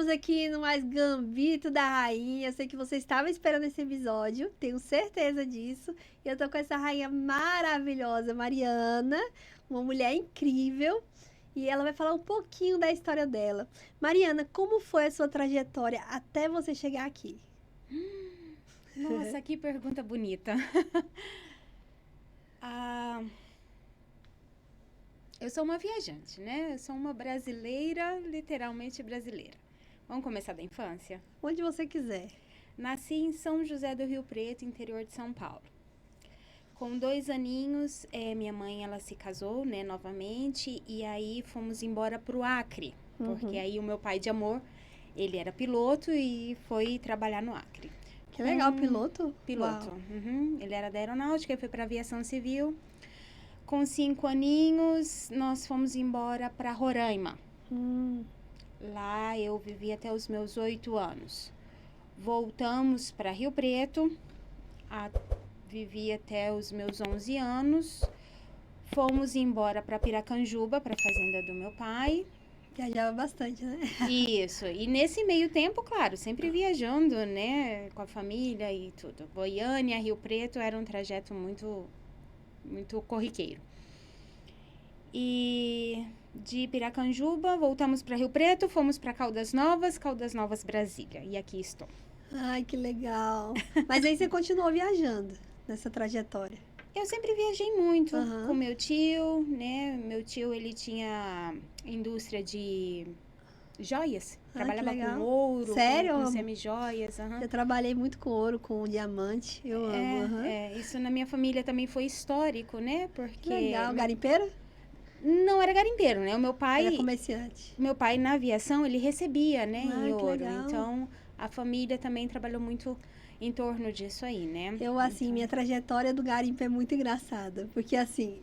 Estamos aqui no Mais Gambito da Rainha. Eu sei que você estava esperando esse episódio, tenho certeza disso. E eu tô com essa rainha maravilhosa, Mariana, uma mulher incrível. E ela vai falar um pouquinho da história dela. Mariana, como foi a sua trajetória até você chegar aqui? Nossa, que pergunta bonita. Ah, eu sou uma viajante, né? Eu sou uma brasileira, literalmente brasileira. Vamos começar da infância? Onde você quiser. Nasci em São José do Rio Preto, interior de São Paulo. Com 2 aninhos, minha mãe ela se casou, né, novamente, e aí fomos embora pro Acre, porque aí o meu pai de amor, ele era piloto e foi trabalhar no Acre. Que legal, piloto? Piloto. Uau. Ele era da aeronáutica, foi para aviação civil. Com 5 aninhos, nós fomos embora para Roraima. Lá eu vivi até os meus 8 anos. Voltamos para Rio Preto, vivi até os meus 11 anos. Fomos embora para Piracanjuba, para a fazenda do meu pai. Viajava bastante, né? Isso, e nesse meio tempo, claro, sempre viajando, né, com a família e tudo. Goiânia, Rio Preto era um trajeto muito, muito corriqueiro. E de Piracanjuba, voltamos para Rio Preto, fomos para Caldas Novas, Brasília, e aqui estou. Ai, que legal. Mas aí você continuou viajando nessa trajetória. Eu sempre viajei muito com meu tio, né? Meu tio, ele tinha indústria de joias. Trabalhava com ouro, sério? com semi-joias. Eu trabalhei muito com ouro, com diamante. Eu amo. Isso na minha família também foi histórico, né? Porque que legal. Garimpeiro? Não era garimpeiro, né? O meu pai... Era comerciante. Meu pai, na aviação, ele recebia, né? Ai, em ouro. Legal. Então, a família também trabalhou muito em torno disso aí, né? Eu, assim, minha trajetória do garimpo é muito engraçada. Porque, assim,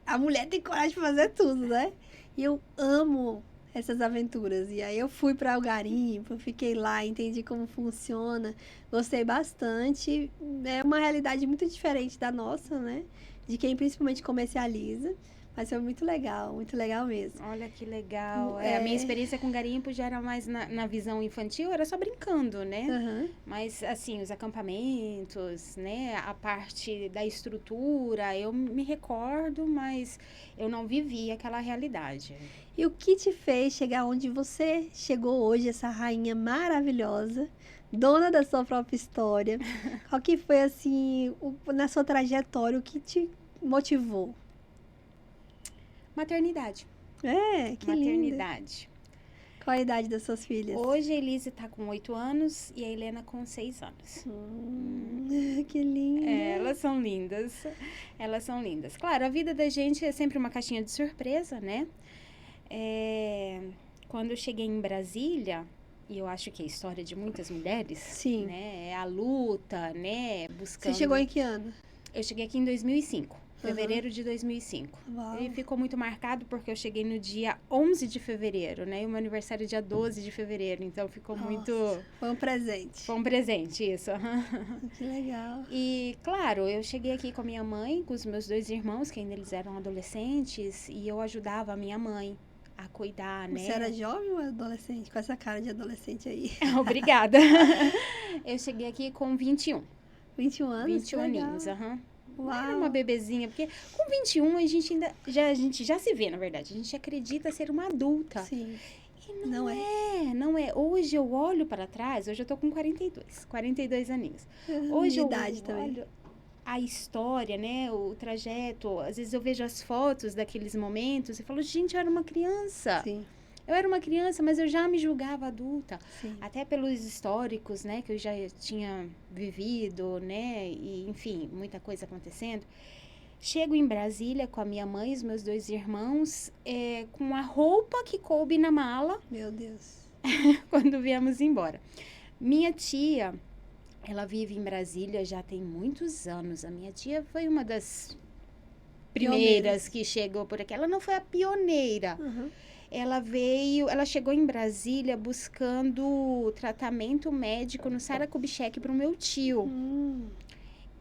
a mulher tem coragem de fazer tudo, né? E eu amo essas aventuras. E aí eu fui para o garimpo, fiquei lá, entendi como funciona. Gostei bastante. É uma realidade muito diferente da nossa, né? De quem principalmente comercializa. Mas foi muito legal mesmo. Olha que legal. A minha experiência com garimpo já era mais na visão infantil, era só brincando, né? Mas, assim, os acampamentos, né? A parte da estrutura, eu me recordo, mas eu não vivi aquela realidade. E o que te fez chegar onde você chegou hoje, essa rainha maravilhosa, dona da sua própria história? Qual que foi, assim, na sua trajetória, o que te motivou? Maternidade. Que Maternidade. Linda. Qual a idade das suas filhas? Hoje a Elise tá com 8 anos e a Helena com 6 anos. Que linda. Elas são lindas. Elas são lindas. Claro, a vida da gente é sempre uma caixinha de surpresa, né? Quando eu cheguei em Brasília, e eu acho que é a história de muitas mulheres, sim, né? É a luta, né? Buscando... Você chegou em que ano? Eu cheguei aqui em 2005. Fevereiro de 2005. Uau. E ficou muito marcado porque eu cheguei no dia 11 de fevereiro, né? E o meu aniversário é dia 12 de fevereiro. Então, ficou muito... Foi um presente. Foi um presente, isso. Que legal. E, claro, eu cheguei aqui com a minha mãe, com os meus 2 irmãos, que ainda eles eram adolescentes. E eu ajudava a minha mãe a cuidar, né? Você era jovem ou adolescente? Com essa cara de adolescente aí. Obrigada. Eu cheguei aqui com 21. 21 anos? 21 aninhos, Uau. Era uma bebezinha, porque com 21 a gente já se vê, na verdade. A gente acredita ser uma adulta. Sim. E não é. Hoje eu olho para trás, hoje eu tô com 42 aninhos. Hoje eu olho também. A história, né, o trajeto, às vezes eu vejo as fotos daqueles momentos e falo, gente, eu era uma criança. Sim. Eu era uma criança, mas eu já me julgava adulta. Sim. Até pelos históricos, né, que eu já tinha vivido, né, e enfim, muita coisa acontecendo. Chego em Brasília com a minha mãe e os meus 2 irmãos, com a roupa que coube na mala. Meu Deus. Quando viemos embora. Minha tia, ela vive em Brasília já tem muitos anos. A minha tia foi uma das primeiras que chegou por aqui. Ela não foi a pioneira. Ela chegou em Brasília buscando tratamento médico no Sara Kubitschek para o meu tio.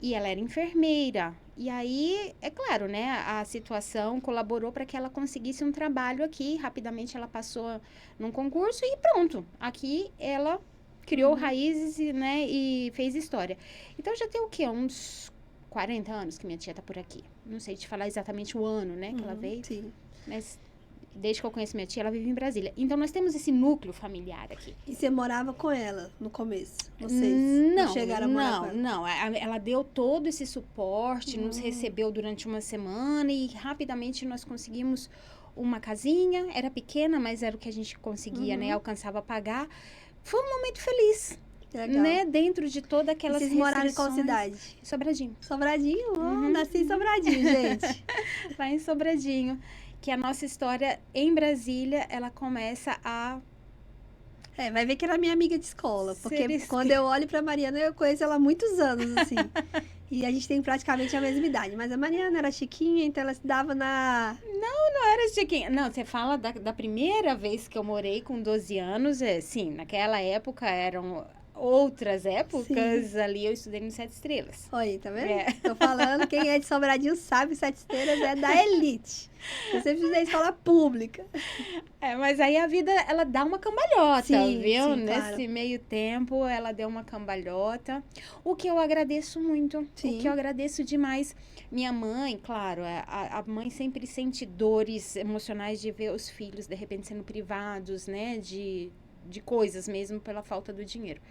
E ela era enfermeira. E aí, é claro, né? A situação colaborou para que ela conseguisse um trabalho aqui. Rapidamente ela passou num concurso e pronto. Aqui ela criou raízes, né? E fez história. Então já tem o quê? Uns 40 anos que minha tia tá por aqui. Não sei te falar exatamente o ano, né? Que ela veio. Sim. Mas desde que eu conheço minha tia, ela vive em Brasília. Então nós temos esse núcleo familiar aqui. E você morava com ela no começo? Vocês não chegaram a morar com ela? Não. Ela deu todo esse suporte, nos recebeu durante uma semana e rapidamente nós conseguimos uma casinha. Era pequena, mas era o que a gente conseguia, né? Alcançava a pagar. Foi um momento feliz. Legal. Né? Dentro de toda aquelas restrições. Vocês moraram em qual cidade? Sobradinho. Sobradinho? Nasci em Sobradinho, gente. Lá em Sobradinho. Que a nossa história em Brasília, ela começa a... vai ver que era minha amiga de escola. Porque quando eu olho pra Mariana, eu conheço ela há muitos anos, assim. E a gente tem praticamente a mesma idade. Mas a Mariana era chiquinha, então ela estudava na... Não era chiquinha. Não, você fala da primeira vez que eu morei com 12 anos. Sim, naquela época eram... outras épocas, ali eu estudei no Sete Estrelas. Olha, tá vendo? Tô falando, quem é de Sobradinho sabe, Sete Estrelas é da elite. Eu sempre estudei escola pública. Mas aí a vida, ela dá uma cambalhota, viu? Sim, Nesse claro. meio tempo, ela deu uma cambalhota. O que eu agradeço muito. Sim. O que eu agradeço demais. Minha mãe, claro, a mãe sempre sente dores emocionais de ver os filhos, de repente, sendo privados, né? De coisas mesmo pela falta do dinheiro.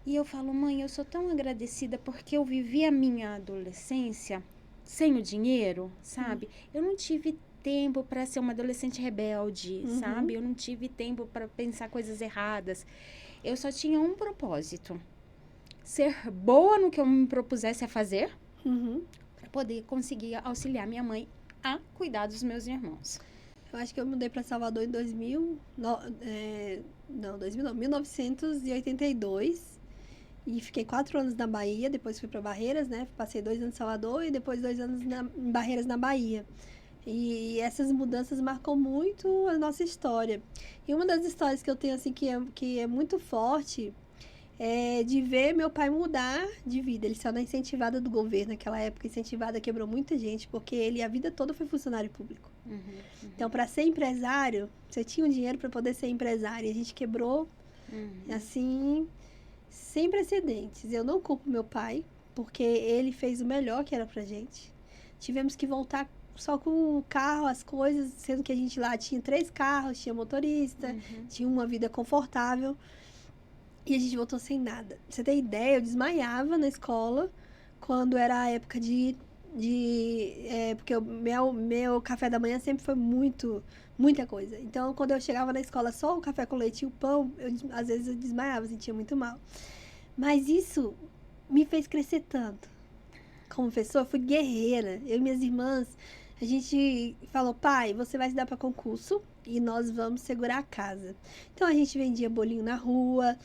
E eu falo, mãe, eu sou tão agradecida porque eu vivi a minha adolescência sem o dinheiro, sabe? Eu não tive tempo para ser uma adolescente rebelde, sabe? Eu não tive tempo para pensar coisas erradas. Eu só tinha um propósito. Ser boa no que eu me propusesse a fazer, para poder conseguir auxiliar minha mãe a cuidar dos meus irmãos. Eu acho que eu mudei para Salvador em 1982 e fiquei 4 anos na Bahia, depois fui para Barreiras, né? Passei 2 anos em Salvador e depois 2 anos em Barreiras, na Bahia. E essas mudanças marcam muito a nossa história. E uma das histórias que eu tenho, assim, que é muito forte é de ver meu pai mudar de vida. Ele saiu na incentivada do governo, naquela época. Incentivada quebrou muita gente, porque ele a vida toda foi funcionário público. Então, para ser empresário, você tinha um dinheiro para poder ser empresário. E a gente quebrou, assim, sem precedentes. Eu não culpo meu pai, porque ele fez o melhor que era pra gente. Tivemos que voltar só com o carro, as coisas, sendo que a gente lá tinha 3 carros, tinha motorista, tinha uma vida confortável. E a gente voltou sem nada. Pra você ter ideia, eu desmaiava na escola quando era a época porque o meu café da manhã sempre foi muita coisa. Então, quando eu chegava na escola só o café com leite e o pão, às vezes eu desmaiava, sentia muito mal. Mas isso me fez crescer tanto. Como pessoa, eu fui guerreira. Eu e minhas irmãs, a gente falou, pai, você vai se dar para concurso e nós vamos segurar a casa. Então, a gente vendia bolinho na rua.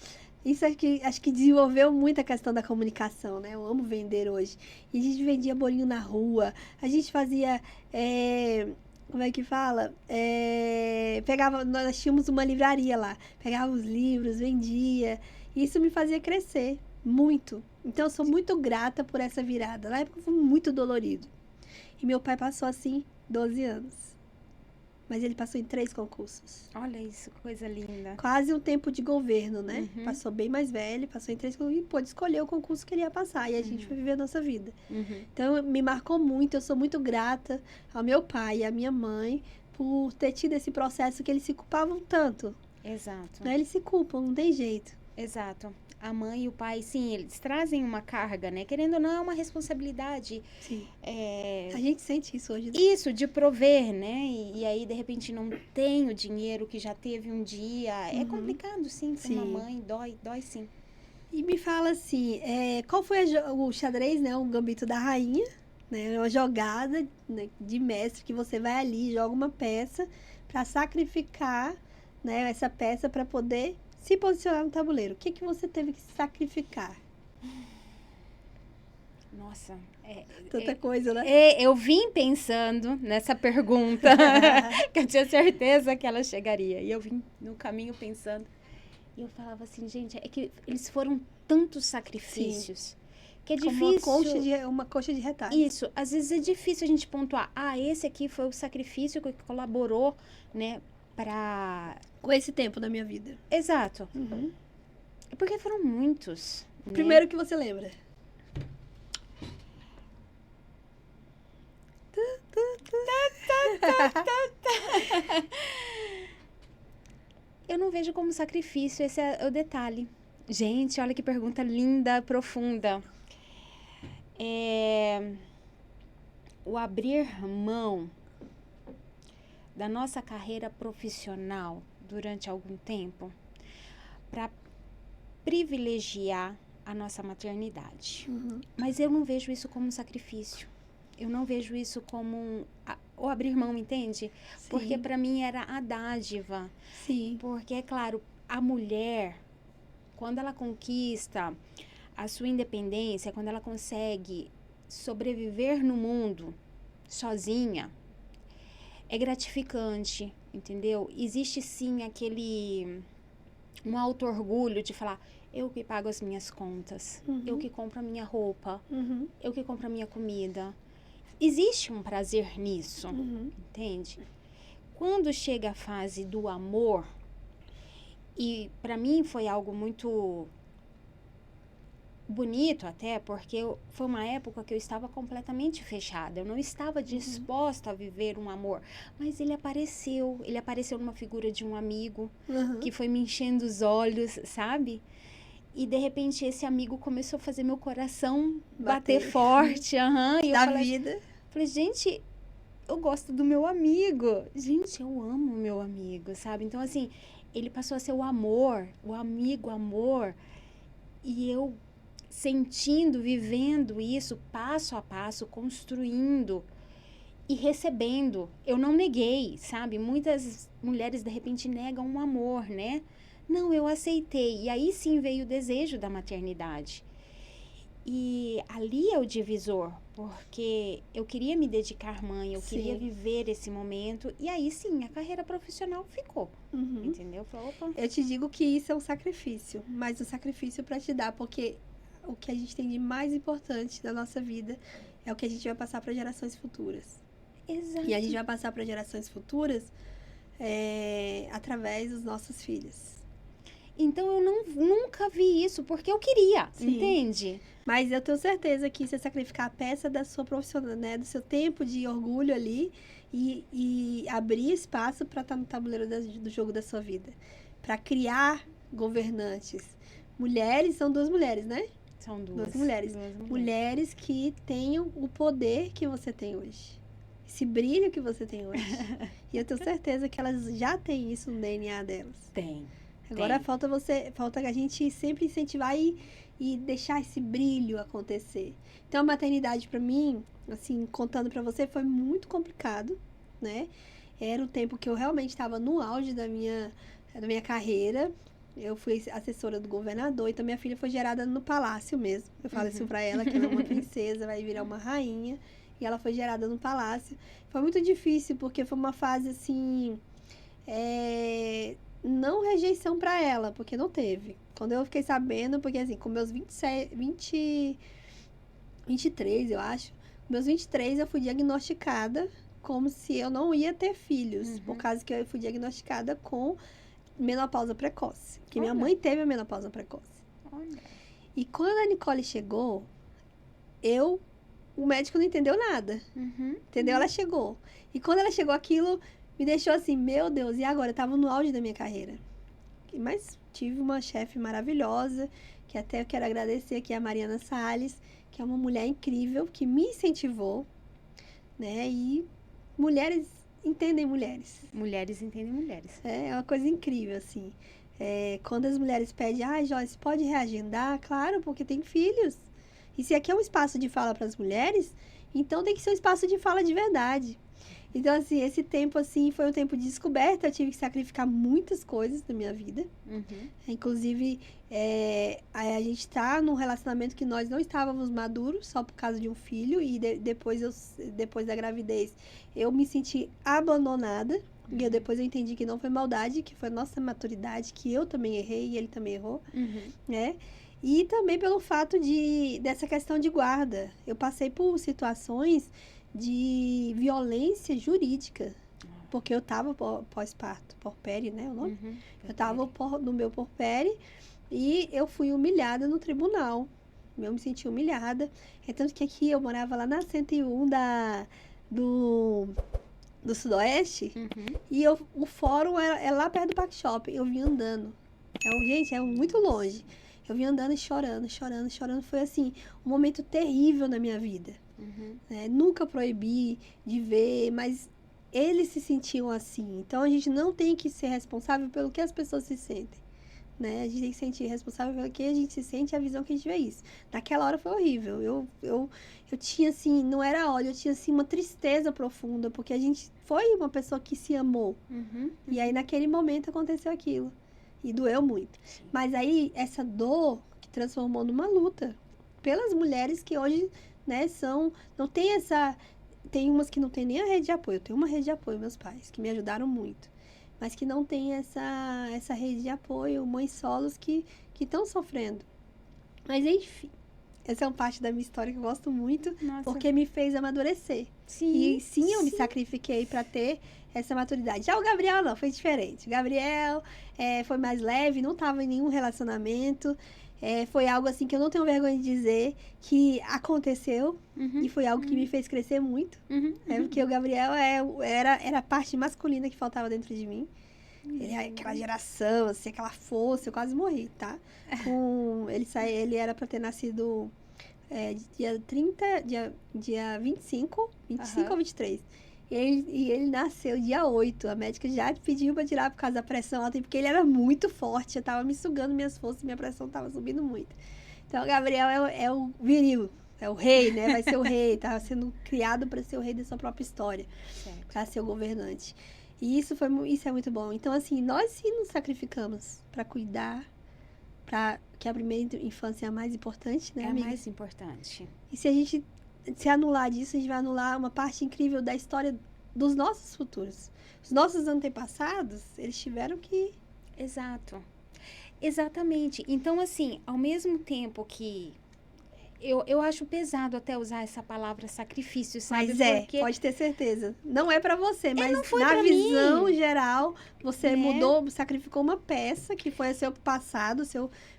Isso acho que desenvolveu muito a questão da comunicação, né? Eu amo vender hoje. E a gente vendia bolinho na rua. A gente fazia... como é que fala? Nós tínhamos uma livraria lá. Pegava os livros, vendia. E isso me fazia crescer muito. Então, eu sou muito grata por essa virada. Na época foi muito dolorido. E meu pai passou, assim, 12 anos. Mas ele passou em 3 concursos. Olha isso, coisa linda. Quase um tempo de governo, né? Passou bem mais velho, passou em 3 concursos e pôde escolher o concurso que ele ia passar. E a gente foi viver a nossa vida. Então, me marcou muito. Eu sou muito grata ao meu pai e à minha mãe por ter tido esse processo que eles se culpavam tanto. Exato. Né? Eles se culpam, não tem jeito. Exato. A mãe e o pai, sim, eles trazem uma carga, né? Querendo ou não, é uma responsabilidade. Sim. A gente sente isso hoje. Né? Isso, de prover, né? E aí, de repente, não tem o dinheiro que já teve um dia. É complicado, sim, para uma mãe. Dói sim. E me fala assim, qual foi o xadrez, né? O gambito da rainha, né? Uma jogada, né, de mestre que você vai ali, joga uma peça para sacrificar, né, essa peça para poder se posicionar no tabuleiro. O que você teve que sacrificar? Nossa, tanta coisa, né? Eu vim pensando nessa pergunta, que eu tinha certeza que ela chegaria. E eu vim no caminho pensando. E eu falava assim, gente, é que eles foram tantos sacrifícios. Sim. que é Como difícil. uma coxa de retalhos. Isso, às vezes é difícil a gente pontuar. Ah, esse aqui foi o sacrifício que colaborou, né, para... Com esse tempo da minha vida. Exato. Uhum. Porque foram muitos. O né? primeiro que você lembra. Eu não vejo como sacrifício, esse é o detalhe. Gente, olha que pergunta linda, profunda. O abrir mão da nossa carreira profissional durante algum tempo para privilegiar a nossa maternidade. Uhum. Mas eu não vejo isso como um sacrifício. Eu não vejo isso como o abrir mão, entende? Sim. Porque para mim era a dádiva. Sim. Porque, é claro, a mulher, quando ela conquista a sua independência, quando ela consegue sobreviver no mundo sozinha, é gratificante, entendeu? Existe sim um auto-orgulho de falar, eu que pago as minhas contas, eu que compro a minha roupa, eu que compro a minha comida. Existe um prazer nisso, entende? Quando chega a fase do amor, e para mim foi algo muito bonito até, porque foi uma época que eu estava completamente fechada, eu não estava disposta a viver um amor, mas ele apareceu numa figura de um amigo, que foi me enchendo os olhos, sabe? E de repente esse amigo começou a fazer meu coração bater forte, e da vida. Falei, gente, eu gosto do meu amigo, gente, eu amo o meu amigo, sabe? Então assim, ele passou a ser o amor, o amigo, amor, e eu sentindo, vivendo isso passo a passo, construindo e recebendo. Eu não neguei, sabe? Muitas mulheres de repente negam um amor, né? Não, eu aceitei. E aí sim veio o desejo da maternidade. E ali é o divisor, porque eu queria me dedicar mãe, eu queria viver esse momento. E aí sim, a carreira profissional ficou, entendeu? Falei, opa. Eu te digo que isso é um sacrifício, mas um sacrifício para te dar, porque o que a gente tem de mais importante na nossa vida é o que a gente vai passar para gerações futuras. Exato. E a gente vai passar para gerações futuras através dos nossos filhos. Então, eu nunca vi isso, porque eu queria, entende? Mas eu tenho certeza que você sacrificar a peça da sua profissional, né? Do seu tempo de orgulho ali e abrir espaço para estar no tabuleiro do jogo da sua vida. Para criar governantes. Mulheres, são duas mulheres, né? São duas mulheres. Mulheres que tenham o poder que você tem hoje. Esse brilho que você tem hoje. E eu tenho certeza que elas já têm isso no DNA delas. Tem. Agora falta a gente sempre incentivar e deixar esse brilho acontecer. Então a maternidade para mim, assim, contando para você, foi muito complicado, né? Era o tempo que eu realmente estava no auge da minha carreira. Eu fui assessora do governador, então minha filha foi gerada no palácio mesmo. Eu falo isso para ela, que ela é uma princesa, vai virar uma rainha. E ela foi gerada no palácio. Foi muito difícil, porque foi uma fase, assim... não rejeição para ela, porque não teve. Quando eu fiquei sabendo, porque assim, com meus 23, eu acho, meus 23 eu fui diagnosticada como se eu não ia ter filhos, por causa que eu fui diagnosticada com menopausa precoce, que minha mãe teve a menopausa precoce. E quando a Nicole chegou, o médico não entendeu nada, entendeu? Ela chegou. E quando ela chegou, aquilo me deixou assim, meu Deus, e agora? Eu tava no auge da minha carreira. Mas tive uma chefe maravilhosa, que até eu quero agradecer, que é a Mariana Salles, que é uma mulher incrível, que me incentivou, né? E mulheres entendem mulheres. Mulheres entendem mulheres. É uma coisa incrível, assim. Quando as mulheres pedem, Joyce, pode reagendar? Claro, porque tem filhos. E se aqui é um espaço de fala para as mulheres, então tem que ser um espaço de fala de verdade. Então, assim, esse tempo, assim, foi um tempo de descoberta. Eu tive que sacrificar muitas coisas na minha vida. Inclusive, a gente tá num relacionamento que nós não estávamos maduros, só por causa de um filho. E depois da gravidez, eu me senti abandonada. E depois eu entendi que não foi maldade, que foi nossa maturidade, que eu também errei e ele também errou, né? E também pelo fato dessa questão de guarda. Eu passei por situações de violência jurídica, porque eu estava pós-parto, porpério, né, o nome? Uhum. Eu estava no meu porpério e eu fui humilhada no tribunal. Eu me senti humilhada. É tanto que aqui eu morava lá na 101 do Sudoeste. Uhum. E o fórum é lá perto do Parque Shopping. Eu vim andando. Gente, é muito longe. Eu vim andando e chorando, chorando, chorando. Foi, assim, um momento terrível na minha vida. Uhum. Nunca proibi de ver, mas eles se sentiam assim. Então, a gente não tem que ser responsável pelo que as pessoas se sentem. Né? A gente tem que se sentir responsável pelo que a gente se sente e a visão que a gente vê isso. Naquela hora foi horrível. Eu tinha, assim, não era ódio, eu tinha, assim, uma tristeza profunda, porque a gente foi uma pessoa que se amou. Uhum. E aí, naquele momento, aconteceu aquilo. E doeu muito. Sim. Mas aí, essa dor que transformou numa luta pelas mulheres que hoje, né, não tem essa... Tem umas que não tem nem a rede de apoio. Eu tenho uma rede de apoio, meus pais, que me ajudaram muito. Mas que não tem essa rede de apoio, mães solos que estão sofrendo. Mas, enfim, essa é uma parte da minha história que eu gosto muito, Nossa. porque me fez amadurecer. Sim, E sim, eu me sacrifiquei para ter essa maturidade. Já o Gabriel não, foi diferente. O Gabriel foi mais leve, não estava em nenhum relacionamento. Foi algo assim que eu não tenho vergonha de dizer que aconteceu. Uhum. E foi algo que me fez crescer muito. Uhum. Porque o Gabriel era a parte masculina que faltava dentro de mim. Ele é aquela geração, assim, aquela força. Eu quase morri, tá? Ele era para ter nascido dia 30, dia 25 Aham. ou 23. E ele nasceu dia 8. A médica já pediu para tirar por causa da pressão alta, porque ele era muito forte. Eu tava me sugando minhas forças, minha pressão tava subindo muito. Então, o Gabriel é o viril, é o rei, né? Vai ser o rei, tava sendo criado para ser o rei da sua própria história, para ser o governante. E isso é muito bom. Então, assim, nós sim nos sacrificamos para cuidar, para que a primeira infância é a mais importante, né, amiga? É a mais importante. E se a gente se anular disso, a gente vai anular uma parte incrível da história dos nossos futuros. Os nossos antepassados, eles tiveram que... Exato. Exatamente. Então, assim, ao mesmo tempo que... Eu acho pesado até usar essa palavra sacrifício, sabe? Mas Porque pode ter certeza. Não é pra você, mas não foi na pra visão mim. geral, você Né? mudou, sacrificou uma peça que foi o seu passado,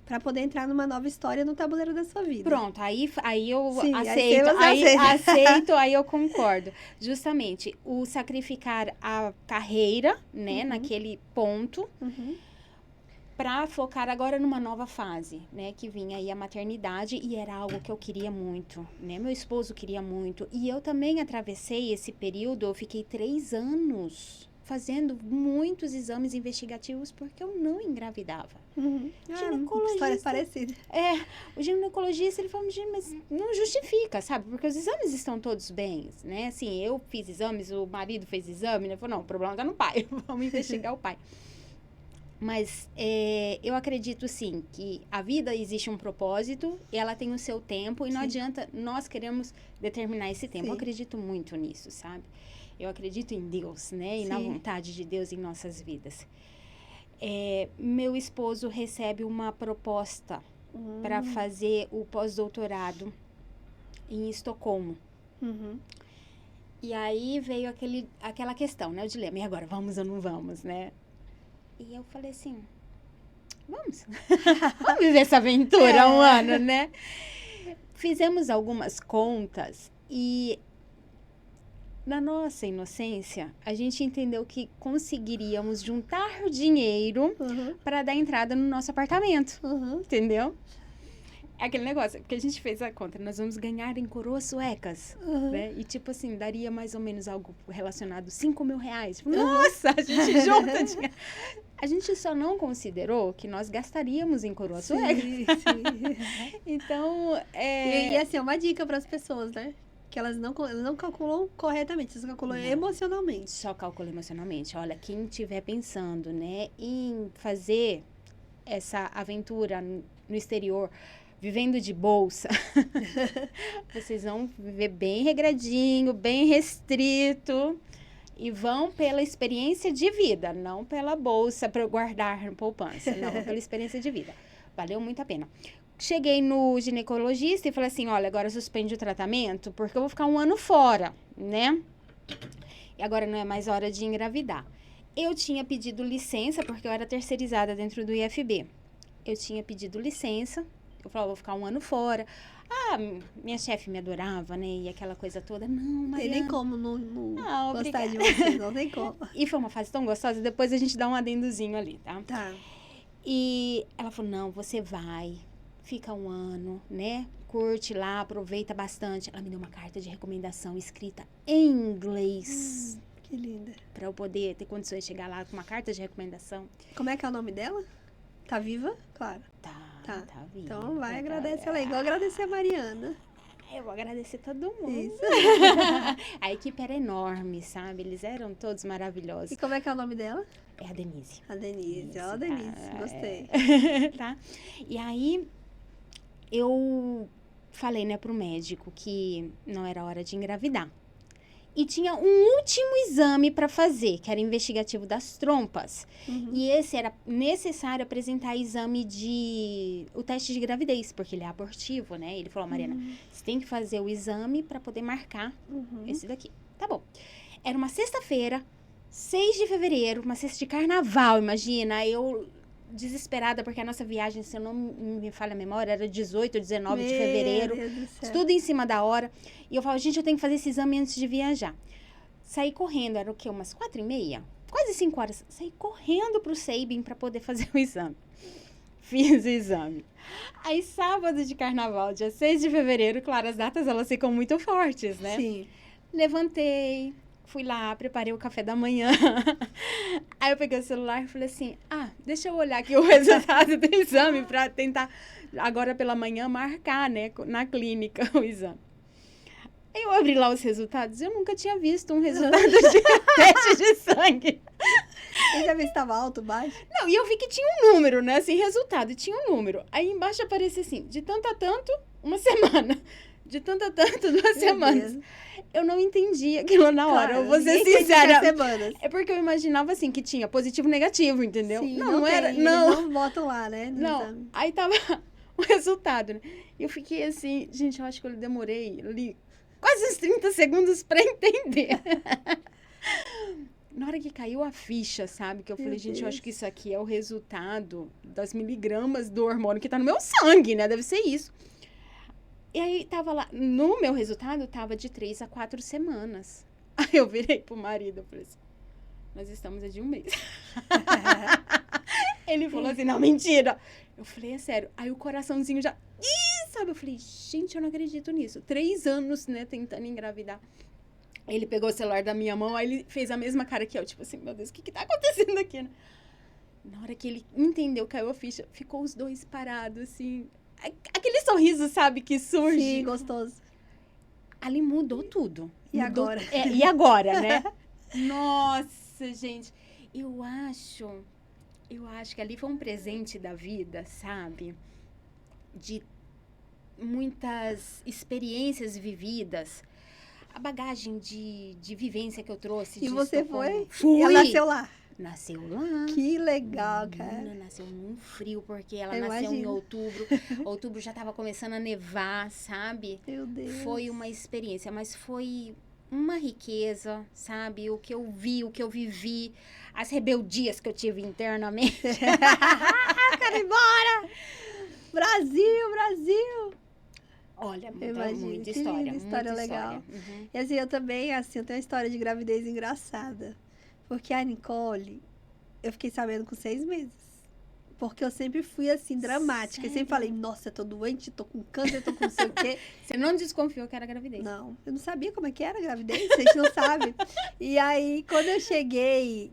para poder entrar numa nova história no tabuleiro da sua vida. Pronto, aí eu Sim, aceito, aí eu concordo. Justamente, o sacrificar a carreira, né, naquele ponto, Uhum. para focar agora numa nova fase, né, que vinha aí a maternidade e era algo que eu queria muito, né, meu esposo queria muito e eu também atravessei esse período, eu fiquei 3 anos fazendo muitos exames investigativos porque eu não engravidava. Uhum. História parecida. O ginecologista, ele falou, mas não justifica, sabe? Porque os exames estão todos bem, né? Assim, eu fiz exames, o marido fez exame, né? Falou, não, o problema tá no pai, vamos investigar o pai. Mas eu acredito, sim, que a vida existe um propósito, e ela tem o seu tempo, e não adianta nós queremos determinar esse tempo. Sim. Eu acredito muito nisso, sabe? Eu acredito em Deus, né? E na vontade de Deus em nossas vidas. Meu esposo recebe uma proposta para fazer o pós-doutorado em Estocolmo. Uhum. E aí veio aquela questão, né? O dilema, e agora, vamos ou não vamos, né? E eu falei assim, vamos viver essa aventura um ano, né? Fizemos algumas contas e na nossa inocência, a gente entendeu que conseguiríamos juntar dinheiro para dar entrada no nosso apartamento, entendeu? É aquele negócio, porque a gente fez a conta, nós vamos ganhar em coroas suecas, né? E tipo assim, daria mais ou menos algo relacionado, 5 mil reais. Nossa, a gente junta dinheiro. A gente só não considerou que nós gastaríamos em coroas suecas. Sim. Então, E assim, é uma dica para as pessoas, né? Que elas não calculam corretamente, elas calculam emocionalmente. Só calcula emocionalmente. Olha, quem estiver pensando, né, em fazer essa aventura no exterior, vivendo de bolsa, vocês vão viver bem regradinho, bem restrito, e vão pela experiência de vida, não pela bolsa para guardar poupança, não, pela experiência de vida. Valeu muito a pena. cheguei no ginecologista e falei assim, olha, agora suspende o tratamento, porque eu vou ficar 1 ano fora, né? E agora não é mais hora de engravidar. Eu tinha pedido licença, porque eu era terceirizada dentro do IFB. Eu tinha pedido licença, eu falava, vou ficar 1 ano fora. Ah, minha chefe me adorava, né? E aquela coisa toda. Não, Mariana. Tem nem como não gostar obrigada. de você, não tem como. E foi uma fase tão gostosa, depois a gente dá um adendozinho ali, tá? Tá. E ela falou, não, você vai, fica 1 ano, né? Curte lá, aproveita bastante. Ela me deu uma carta de recomendação escrita em inglês. Que linda. Pra eu poder ter condições de chegar lá com uma carta de recomendação. Como é que é o nome dela? Tá viva? Claro. Tá viva. Então vai, agradece ela. Igual agradecer a Mariana. Eu vou agradecer todo mundo. Isso. A equipe era enorme, sabe? Eles eram todos maravilhosos. E como é que é o nome dela? É a Denise. A Denise. Isso, Ó, a Denise. Gostei. Tá? E aí, eu falei, né, pro médico que não era hora de engravidar. E tinha um último exame para fazer, que era investigativo das trompas. Uhum. E esse era necessário apresentar o teste de gravidez, porque ele é abortivo, né? Ele falou, Mariana, você tem que fazer o exame para poder marcar esse daqui. Tá bom. Era uma sexta-feira, 6 de fevereiro, uma sexta de carnaval, imagina. Eu desesperada, porque a nossa viagem, se eu não me falha a memória, era 18 ou 19 de fevereiro. Meu Deus do céu. Tudo em cima da hora. E eu falo, gente, eu tenho que fazer esse exame antes de viajar. Saí correndo, era o quê? Umas 4h30? Quase 5 horas. Saí correndo pro Sabin para poder fazer o exame. Fiz o exame. Aí, sábado de carnaval, dia 6 de fevereiro, claro, as datas, elas ficam muito fortes, né? Sim. Levantei, fui lá, preparei o café da manhã. Aí eu peguei o celular e falei assim, deixa eu olhar aqui o resultado do exame para tentar, agora pela manhã, marcar, né, na clínica o exame. Aí eu abri lá os resultados, eu nunca tinha visto um resultado de teste de sangue. Você já viu se estava alto, baixo? Não, e eu vi que tinha um número, né, assim, resultado, tinha um número. Aí embaixo aparecia assim, de tanto a tanto, 1 semana. De tanto a tanto, 2 semanas. Deus. Eu não entendi aquilo na hora, Claro, eu vou ser ninguém entende sincera. as semanas. É porque eu imaginava, assim, que tinha positivo e negativo, entendeu? Sim, não era, tem, não. Eles não botam lá, né? no Não, exame. aí tava o resultado, né? E eu fiquei assim, gente, eu acho que eu demorei ali quase uns 30 segundos pra entender. Na hora que caiu a ficha, sabe? Que eu falei, gente, eu acho que isso aqui é o resultado das miligramas do hormônio que tá no meu sangue, né? Deve ser isso. E aí, tava lá, no meu resultado, tava de 3 a 4 semanas. Aí eu virei pro marido, eu falei assim, nós estamos de 1 mês. Ele falou assim, não, mentira. Eu falei, é sério. Aí o coraçãozinho já, sabe? Eu falei, gente, eu não acredito nisso. 3 anos, né, tentando engravidar. Ele pegou o celular da minha mão, aí ele fez a mesma cara que eu, tipo assim, meu Deus, o que tá acontecendo aqui, né? Na hora que ele entendeu, caiu a ficha, ficou os dois parados, assim. Aquele sorriso, sabe, que surge. Sim, gostoso. Ali mudou tudo. E Mudou agora? E agora, né? Nossa, gente. Eu acho que ali foi um presente da vida, sabe? De muitas experiências vividas. A bagagem de vivência que eu trouxe. E de você Estocolmo. foi? Fui. Ela nasceu lá. Nasceu lá. Que legal, cara. Menina, nasceu num frio, porque ela Eu nasceu em imagino. outubro. Outubro já tava começando a nevar, sabe? Meu Deus. Foi uma experiência, mas foi uma riqueza, sabe? O que eu vi, o que eu vivi, as rebeldias que eu tive internamente. Quero ir embora! Brasil, Brasil! Olha, Imagino, muita que história, linda história muita legal. história. Uhum. E assim, eu também, assim, eu tenho uma história de gravidez engraçada. Porque a Nicole, eu fiquei sabendo com 6 meses. Porque eu sempre fui, assim, dramática. Eu sempre Sério? falei, nossa, eu tô doente, tô com câncer, tô com não sei o quê. Você não desconfiou que era gravidez? Não, eu não sabia como é que era a gravidez, a gente não sabe. E aí, quando eu cheguei,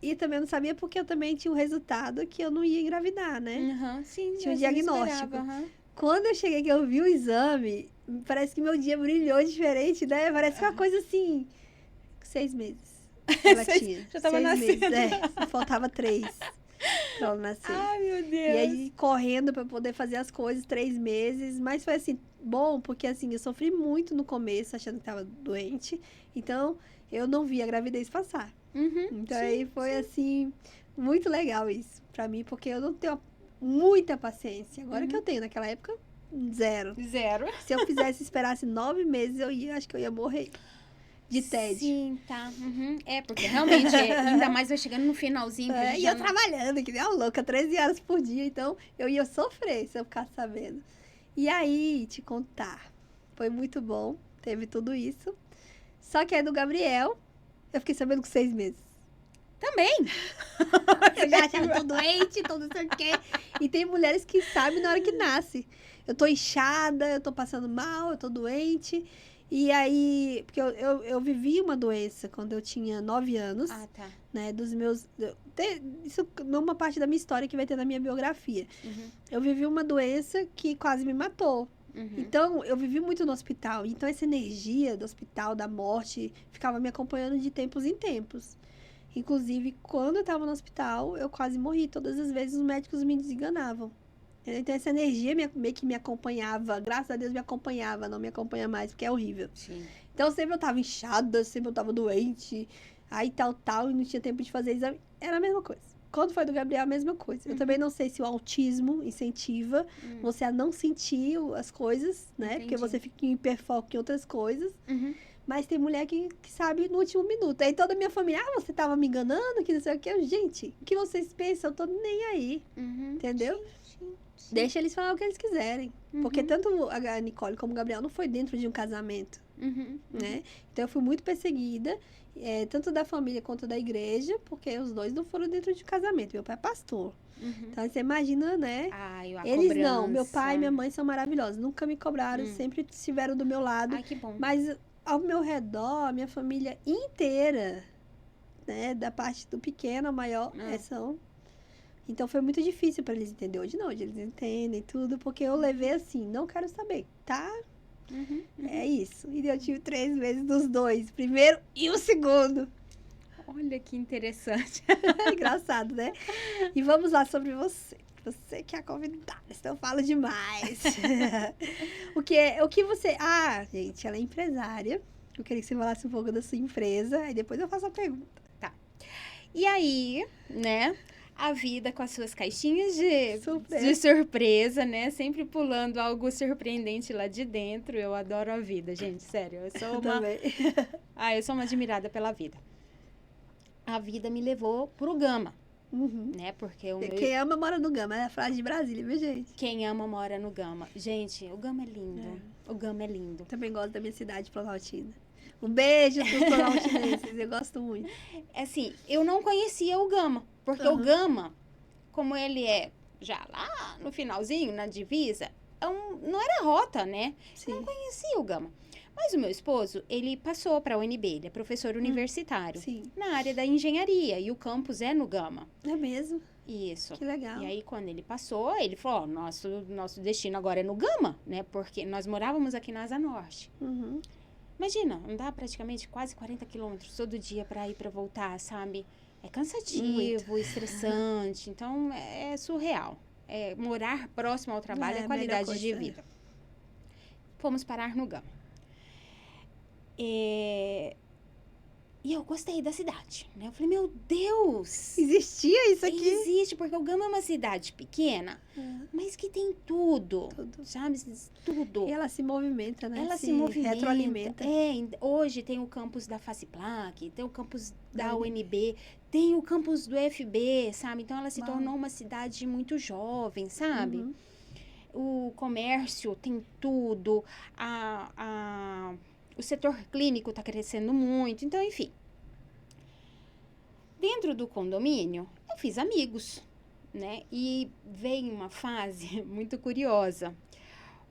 e também não sabia porque eu também tinha um resultado que eu não ia engravidar, né? Uhum, sim, Tinha um você não diagnóstico. esperava, uhum. Quando eu cheguei, que eu vi o exame, parece que meu dia brilhou diferente, né? Parece que é uma coisa assim, 6 meses. Ela tinha. Já tava 6 meses, nascendo. faltava 3 pra ela nascer. Ai, meu Deus. E aí, correndo pra poder fazer as coisas, 3 meses. Mas foi assim, bom, porque assim, eu sofri muito no começo, achando que tava doente. Então, eu não vi a gravidez passar. Uhum, Então, sim, aí foi assim, muito legal isso pra mim, porque eu não tenho muita paciência. Agora que eu tenho, naquela época, zero. Zero. Se eu esperasse 9 meses, acho que eu ia morrer de tédio. Sim, tá. É, porque realmente, ainda mais vai chegando no finalzinho. E eu trabalhando, que nem uma louca, 13 horas por dia. Então, eu ia sofrer se eu ficasse sabendo. E aí, te contar, foi muito bom, teve tudo isso. Só que aí do Gabriel, eu fiquei sabendo com 6 meses. Também. Eu já achava, tô doente, tô não sei o quê. E tem mulheres que sabem na hora que nasce. Eu tô inchada, eu tô passando mal, eu tô doente. E aí, porque eu vivi uma doença quando eu tinha 9 anos. Ah, tá. Né, isso não é uma parte da minha história que vai ter na minha biografia. Eu vivi uma doença que quase me matou. Então, eu vivi muito no hospital. Então, essa energia do hospital, da morte, ficava me acompanhando de tempos em tempos. Inclusive, quando eu estava no hospital, eu quase morri. Todas as vezes, os médicos me desenganavam. Então, essa energia meio que me acompanhava. Graças a Deus, me acompanhava. Não me acompanha mais, porque é horrível. Sim. Então, sempre eu estava inchada, sempre eu estava doente. Aí, tal, e não tinha tempo de fazer exame. Era a mesma coisa. Quando foi do Gabriel, a mesma coisa. Eu também não sei se o autismo incentiva você a não sentir as coisas, né? Entendi. Porque você fica em hiperfoco em outras coisas. Mas tem mulher que sabe no último minuto. Aí toda a minha família, você tava me enganando, que não sei o quê. Gente, o que vocês pensam? Eu tô nem aí. Entendeu? Sim. Deixa eles falar o que eles quiserem. Porque tanto a Nicole como o Gabriel não foi dentro de um casamento. Né? Então eu fui muito perseguida, tanto da família quanto da igreja, porque os dois não foram dentro de um casamento. Meu pai é pastor. Então você imagina, né? Eles cobrança. não, meu pai e minha mãe são maravilhosos, nunca me cobraram, sempre estiveram do meu lado. Ai, que bom. Mas ao meu redor, minha família inteira, né, da parte do pequeno ao maior, são. Então foi muito difícil para eles entenderem. Hoje não, hoje eles entendem tudo, porque eu levei assim, não quero saber, tá? É isso. E eu tive 3 vezes dos dois, o primeiro e o segundo. Olha que interessante. Engraçado, né? E vamos lá sobre você. Você que é a convidada, então eu falo demais. O que você... gente, ela é empresária. Eu queria que você falasse um pouco da sua empresa, aí depois eu faço a pergunta. Tá. E aí, né? A vida com as suas caixinhas de surpresa, né? Sempre pulando algo surpreendente lá de dentro. Eu adoro a vida, gente, sério. Também. Eu sou uma admirada pela vida. A vida me levou pro Gama, né? Porque quem ama mora no Gama, é a frase de Brasília, viu, gente? Quem ama mora no Gama. Gente, o Gama é lindo. O Gama é lindo. Também gosto da minha cidade, Planaltina. Um beijo pros planaltinenses, eu gosto muito. Assim, eu não conhecia o Gama, porque o Gama, como ele é já lá no finalzinho, na divisa, não era rota, né? Sim. Eu não conhecia o Gama. Mas o meu esposo, ele passou para a UNB, ele é professor universitário na área da engenharia, e o campus é no Gama. É mesmo? Isso. Que legal. E aí, quando ele passou, ele falou, nosso destino agora é no Gama, né? Porque nós morávamos aqui na Asa Norte. Imagina, andar praticamente quase 40 quilômetros todo dia para ir para voltar, sabe? É cansativo, estressante, então é surreal. Morar próximo ao trabalho é qualidade de vida. Fomos parar no Gama. E eu gostei da cidade, né? Eu falei, meu Deus! Existia isso aqui? Existe, porque o Gama é uma cidade pequena, mas que tem tudo, sabe? Tudo. E ela se movimenta, né? Ela se movimenta. Retroalimenta. Hoje tem o campus da Faciplac, tem o campus da UNB, tem o campus do FB, sabe? Então, ela se tornou uma cidade muito jovem, sabe? O comércio tem tudo, o setor clínico está crescendo muito, então, enfim. Dentro do condomínio, eu fiz amigos, né? E veio uma fase muito curiosa,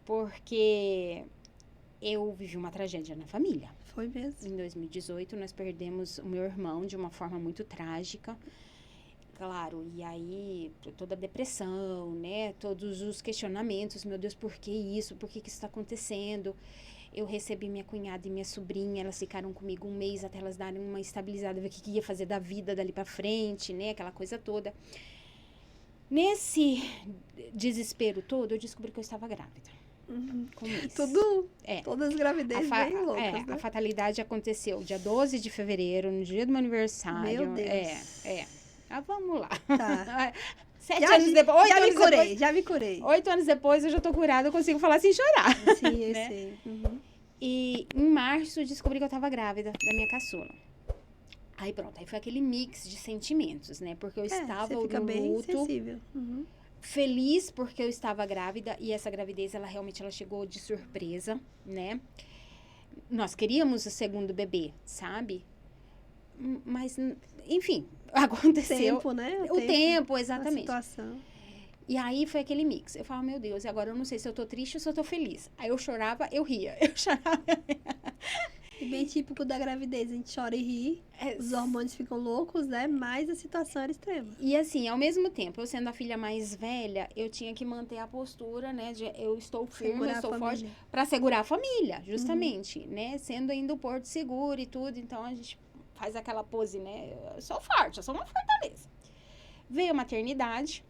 porque eu vivi uma tragédia na família. Foi mesmo. Em 2018, nós perdemos o meu irmão de uma forma muito trágica. Claro, e aí toda a depressão, né? Todos os questionamentos, meu Deus, por que isso? Por que isso está acontecendo? Eu recebi minha cunhada e minha sobrinha, elas ficaram comigo 1 mês até elas darem uma estabilizada, ver o que ia fazer da vida dali pra frente, né? Aquela coisa toda. Nesse desespero todo, eu descobri que eu estava grávida. Com isso. Todas as gravidezes bem loucas, né? A fatalidade aconteceu dia 12 de fevereiro, no dia do meu aniversário. Meu Deus. Vamos lá. Tá. 7 anos depois, 8 anos depois. Já me curei. 8 anos depois eu já tô curada, eu consigo falar sem chorar. Sim, eu né? sei. Uhum. E em março eu descobri que eu tava grávida da minha caçula. Aí pronto, aí foi aquele mix de sentimentos, né? Porque eu estava você fica no bem luto, sensível. Uhum. feliz porque eu estava grávida e essa gravidez, ela realmente chegou de surpresa, né? Nós queríamos o segundo bebê, sabe? Mas, enfim, aconteceu. Tempo, né? O tempo, exatamente. A situação. E aí foi aquele mix. Eu falava, meu Deus, e agora eu não sei se eu tô triste ou se eu tô feliz. Aí eu chorava, eu ria. Eu chorava. E bem típico da gravidez, a gente chora e ri, os hormônios ficam loucos, né? Mas a situação era extrema. E assim, ao mesmo tempo, eu sendo a filha mais velha, eu tinha que manter a postura, né? De eu estou firme, eu estou forte, para segurar a família, justamente, né? Sendo ainda o porto seguro e tudo, então a gente faz aquela pose, né? Eu sou forte, eu sou uma fortaleza. Veio a maternidade,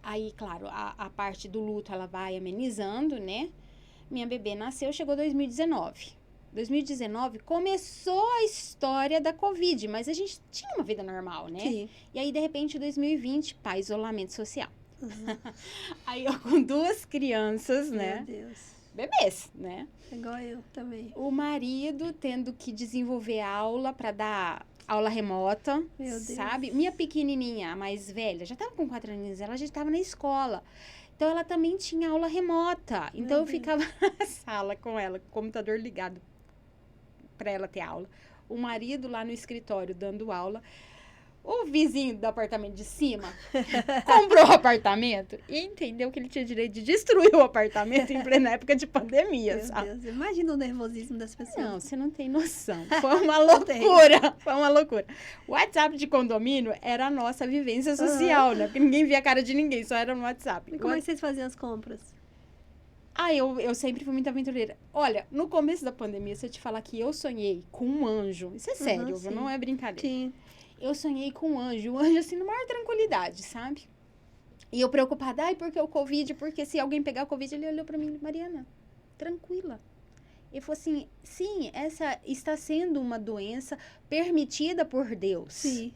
aí, claro, a parte do luto, ela vai amenizando, né? Minha bebê nasceu, chegou 2019. 2019 começou a história da Covid, mas a gente tinha uma vida normal, né? Sim. E aí, de repente, 2020, pá, isolamento social. Uhum. Aí eu com 2 crianças, né? Meu Deus. Bebês, né? Igual eu também. O marido tendo que desenvolver aula para dar aula remota, Meu Deus. sabe? Minha pequenininha, a mais velha, já tava com 4 aninhos, ela já estava na escola. Então, ela também tinha aula remota. Então, eu ficava na sala com ela, com o computador ligado para ela ter aula. O marido lá no escritório dando aula. O vizinho do apartamento de cima comprou o apartamento e entendeu que ele tinha direito de destruir o apartamento em plena época de pandemia, Meu sabe? Deus, imagina o nervosismo das pessoas. Não, você não tem noção. Foi uma loucura. Foi uma loucura. O WhatsApp de condomínio era a nossa vivência social, né? Porque ninguém via a cara de ninguém, só era no WhatsApp. E como é que vocês faziam as compras? Eu sempre fui muito aventureira. Olha, no começo da pandemia, se eu te falar que eu sonhei com um anjo, isso é sério, não é brincadeira. Sim. Eu sonhei com um anjo assim, na maior tranquilidade, sabe? E eu preocupada, porque o Covid, porque se alguém pegar o Covid, ele olhou pra mim, Mariana, tranquila. Ele falou assim, sim, essa está sendo uma doença permitida por Deus. Sim.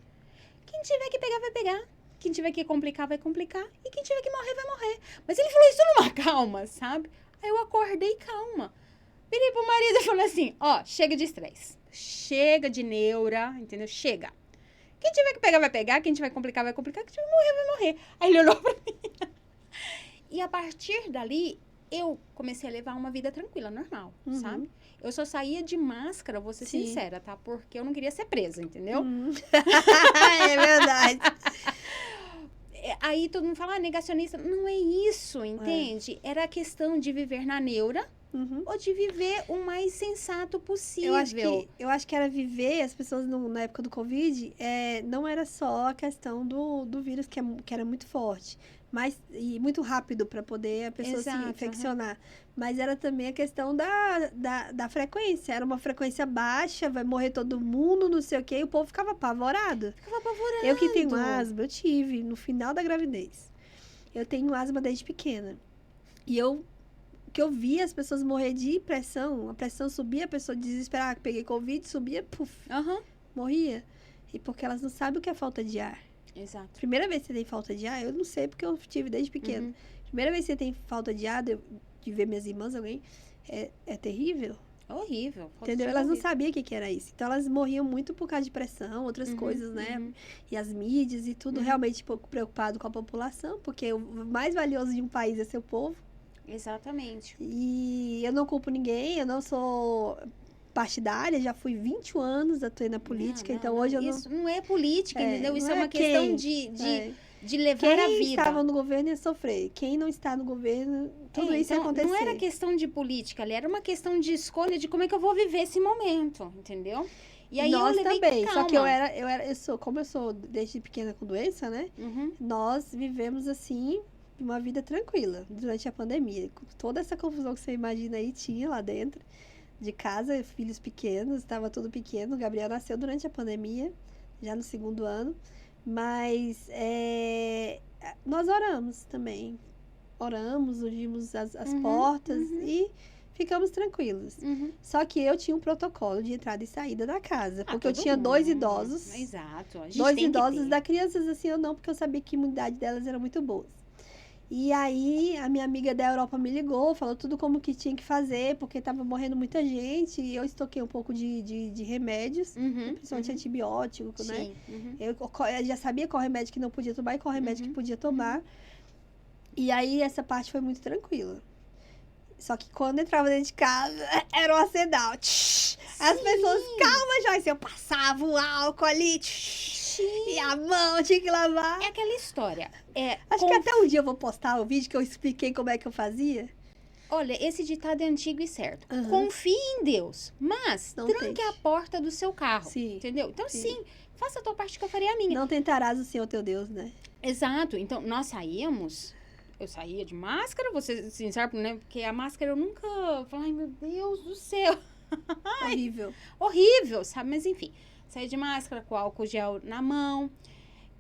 Quem tiver que pegar, vai pegar. Quem tiver que complicar, vai complicar. E quem tiver que morrer, vai morrer. Mas ele falou isso numa calma, sabe? Aí eu acordei calma. Virei pro marido e falei assim, chega de estresse. Chega de neura, entendeu? Chega. Quem tiver que pegar, vai pegar. Quem tiver que complicar, vai complicar. Quem tiver que morrer, vai morrer. Aí ele olhou pra mim. E a partir dali, eu comecei a levar uma vida tranquila, normal, sabe? Eu só saía de máscara, vou ser sincera, tá? Porque eu não queria ser presa, entendeu? É verdade. Aí todo mundo fala, negacionista. Não é isso, entende? Era a questão de viver na neura ou de viver o mais sensato possível. Eu acho que era viver, as pessoas na época do Covid, não era só a questão do vírus, que era muito forte. E muito rápido para poder a pessoa se infeccionar. Mas era também a questão da frequência. Era uma frequência baixa, vai morrer todo mundo, não sei o quê. E o povo ficava apavorado. Eu que tenho asma, eu tive no final da gravidez. Eu tenho asma desde pequena. E eu via as pessoas morrer de pressão. A pressão subia, a pessoa desesperada, peguei Covid, subia, puf, morria. E porque elas não sabem o que é falta de ar. Exato. Primeira vez que você tem falta de ar, eu não sei porque eu tive desde pequeno. Primeira vez que você tem falta de ar, de ver minhas irmãs, alguém, é terrível. Horrível. Entendeu? Elas não sabiam o que era isso. Então, elas morriam muito por causa de pressão, outras coisas, né? E as mídias e tudo, realmente pouco preocupado com a população, porque o mais valioso de um país é seu povo. Exatamente. E eu não culpo ninguém, eu não sou partidária, já fui 20 anos atuei na política, então hoje eu não... Isso não é política, entendeu? Isso é uma questão de levar a vida. Quem estava no governo ia sofrer, quem não está no governo, tudo isso ia acontecer. Não era questão de política, ali era uma questão de escolha de como é que eu vou viver esse momento, entendeu? E aí nós eu levei também, calma. só que como eu sou desde pequena com doença, né? Nós vivemos assim uma vida tranquila durante a pandemia. Toda essa confusão que você imagina aí tinha lá dentro de casa, filhos pequenos, estava tudo pequeno. O Gabriel nasceu durante a pandemia, já no 2º ano. Mas nós oramos também. Oramos, ungimos as portas e ficamos tranquilos. Uhum. Só que eu tinha um protocolo de entrada e saída da casa. Ah, Porque eu todo tinha 2 mundo. idosos. Exato. A gente 2 tem que idosos ter. da crianças, assim, eu não, porque eu sabia que a imunidade delas era muito boa. E aí, a minha amiga da Europa me ligou, falou tudo como que tinha que fazer, porque tava morrendo muita gente, e eu estoquei um pouco de remédios, Uhum. principalmente antibiótico, né? Sim. Uhum. Eu já sabia qual remédio que não podia tomar e qual remédio que podia tomar. Uhum. E aí, essa parte foi muito tranquila. Só que quando entrava dentro de casa, era um arsenal. As pessoas, calma, Joyce, eu passava o álcool ali, e a mão tinha que lavar. É aquela história. Acho que até um dia eu vou postar o vídeo que eu expliquei como é que eu fazia. Olha, esse ditado é antigo e certo. Uhum. Confie em Deus, mas Não tranque tente. a porta do seu carro. Sim. Entendeu? Então, Sim. sim, faça a tua parte que eu farei a minha. Não tentarás o Senhor teu Deus, né? Exato. Então, nós saíamos. Eu saía de máscara, vou ser sincero, né? Porque a máscara eu nunca. Ai, meu Deus do céu. Horrível. Horrível, sabe? Mas enfim, saía de máscara com álcool gel na mão.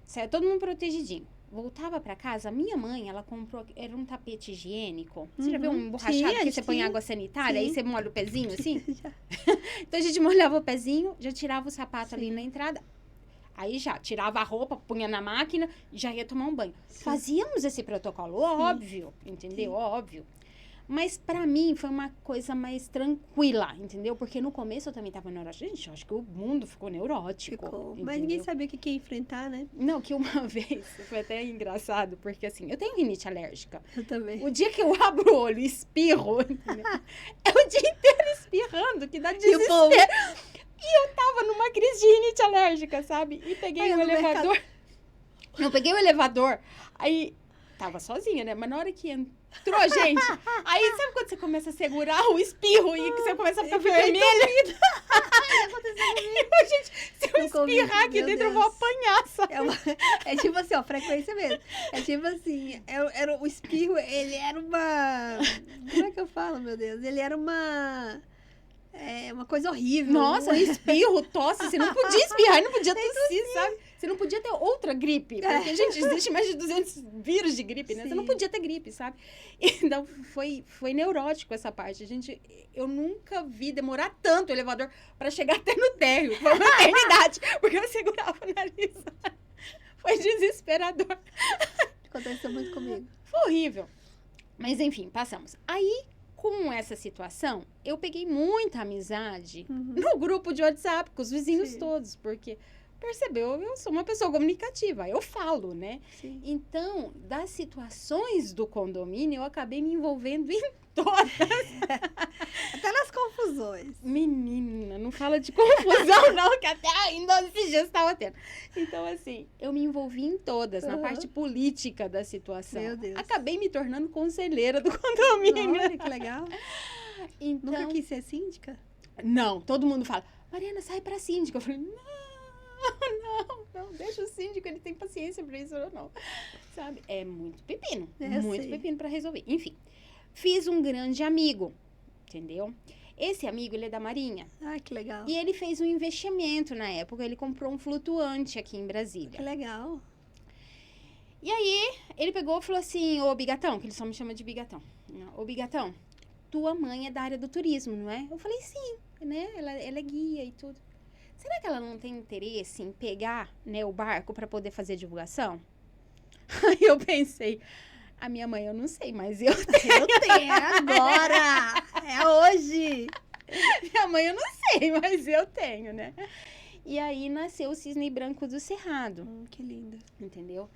Saía todo mundo protegidinho. Voltava pra casa, a minha mãe, ela comprou, era um tapete higiênico. Você já viu um borrachado que você põe água sanitária, aí você molha o pezinho assim? Já. Então a gente molhava o pezinho, já tirava o sapato ali na entrada. Aí já tirava a roupa, punha na máquina, já ia tomar um banho. Sim. Fazíamos esse protocolo, óbvio, entendeu? Sim. Óbvio. Mas pra mim foi uma coisa mais tranquila, entendeu? Porque no começo eu também tava neurótica. Gente, eu acho que o mundo ficou neurótico. Ficou. Mas entendeu? ninguém sabia o que ia enfrentar, né? Não, que uma vez, foi até engraçado, porque assim, eu tenho rinite alérgica. Eu também. O dia que eu abro o olho e espirro, entendeu? É o dia inteiro espirrando, que dá E o desespero. povo? E eu tava numa crise de rinite alérgica, sabe? E peguei Aí o no elevador. Não, peguei o elevador. Aí, tava sozinha, né? Mas na hora que entrou a gente, aí sabe quando você começa a segurar o espirro e que você começa a ficar vermelha? Gente, se eu Nunca ouvi espirrar isso, aqui meu dentro, eu Deus. vou apanhar, sabe? É tipo assim, ó, frequência mesmo. É tipo assim, o espirro, ele era uma... Como é que eu falo, meu Deus? Ele era uma coisa horrível. Nossa, espirro, tosse, você não podia espirrar, não podia tossir, sabe? Você não podia ter outra gripe, porque, gente, existe mais de 200 vírus de gripe, né? Você não Sim. podia ter gripe, sabe? Então, foi neurótico essa parte. Eu nunca vi demorar tanto o elevador pra chegar até no térreo. Foi uma eternidade, porque eu segurava o nariz. Foi desesperador. Aconteceu muito comigo. Foi horrível. Mas, enfim, passamos. Aí, com essa situação, eu peguei muita amizade no grupo de WhatsApp, com os vizinhos Sim. todos, porque, percebeu, eu sou uma pessoa comunicativa, eu falo, né? Sim. Então, das situações do condomínio, eu acabei me envolvendo em todas. Até nas confusões. Menina, não fala de confusão, não, que até ainda esses dias estava tendo. Então, assim, eu me envolvi em todas, na Uhum. parte política da situação. Meu Deus. Acabei me tornando conselheira do condomínio. Olha que legal. Então, Nunca quis ser síndica? não, todo mundo fala, Mariana, sai pra síndica. Eu falei, não, deixa o síndico, ele tem paciência pra isso ou não. Sabe? É muito pepino, Eu muito sei. pepino pra resolver. Enfim, fiz um grande amigo, entendeu? Esse amigo, ele é da Marinha. Ai, que legal. E ele fez um investimento na época, ele comprou um flutuante aqui em Que Brasília. legal. E aí, ele pegou e falou assim, ô Bigatão, que ele só me chama de Bigatão. Ô Bigatão, tua mãe é da área do turismo, não é? Eu falei, sim, né? Ela é guia e tudo. Será que ela não tem interesse em pegar, né, o barco para poder fazer divulgação? Aí eu pensei, a minha mãe eu não sei, mas eu tenho. Eu tenho, é agora! É hoje! Minha mãe eu não sei, mas eu tenho, né? E aí nasceu o Cisne Branco do Cerrado, Que lindo. entendeu?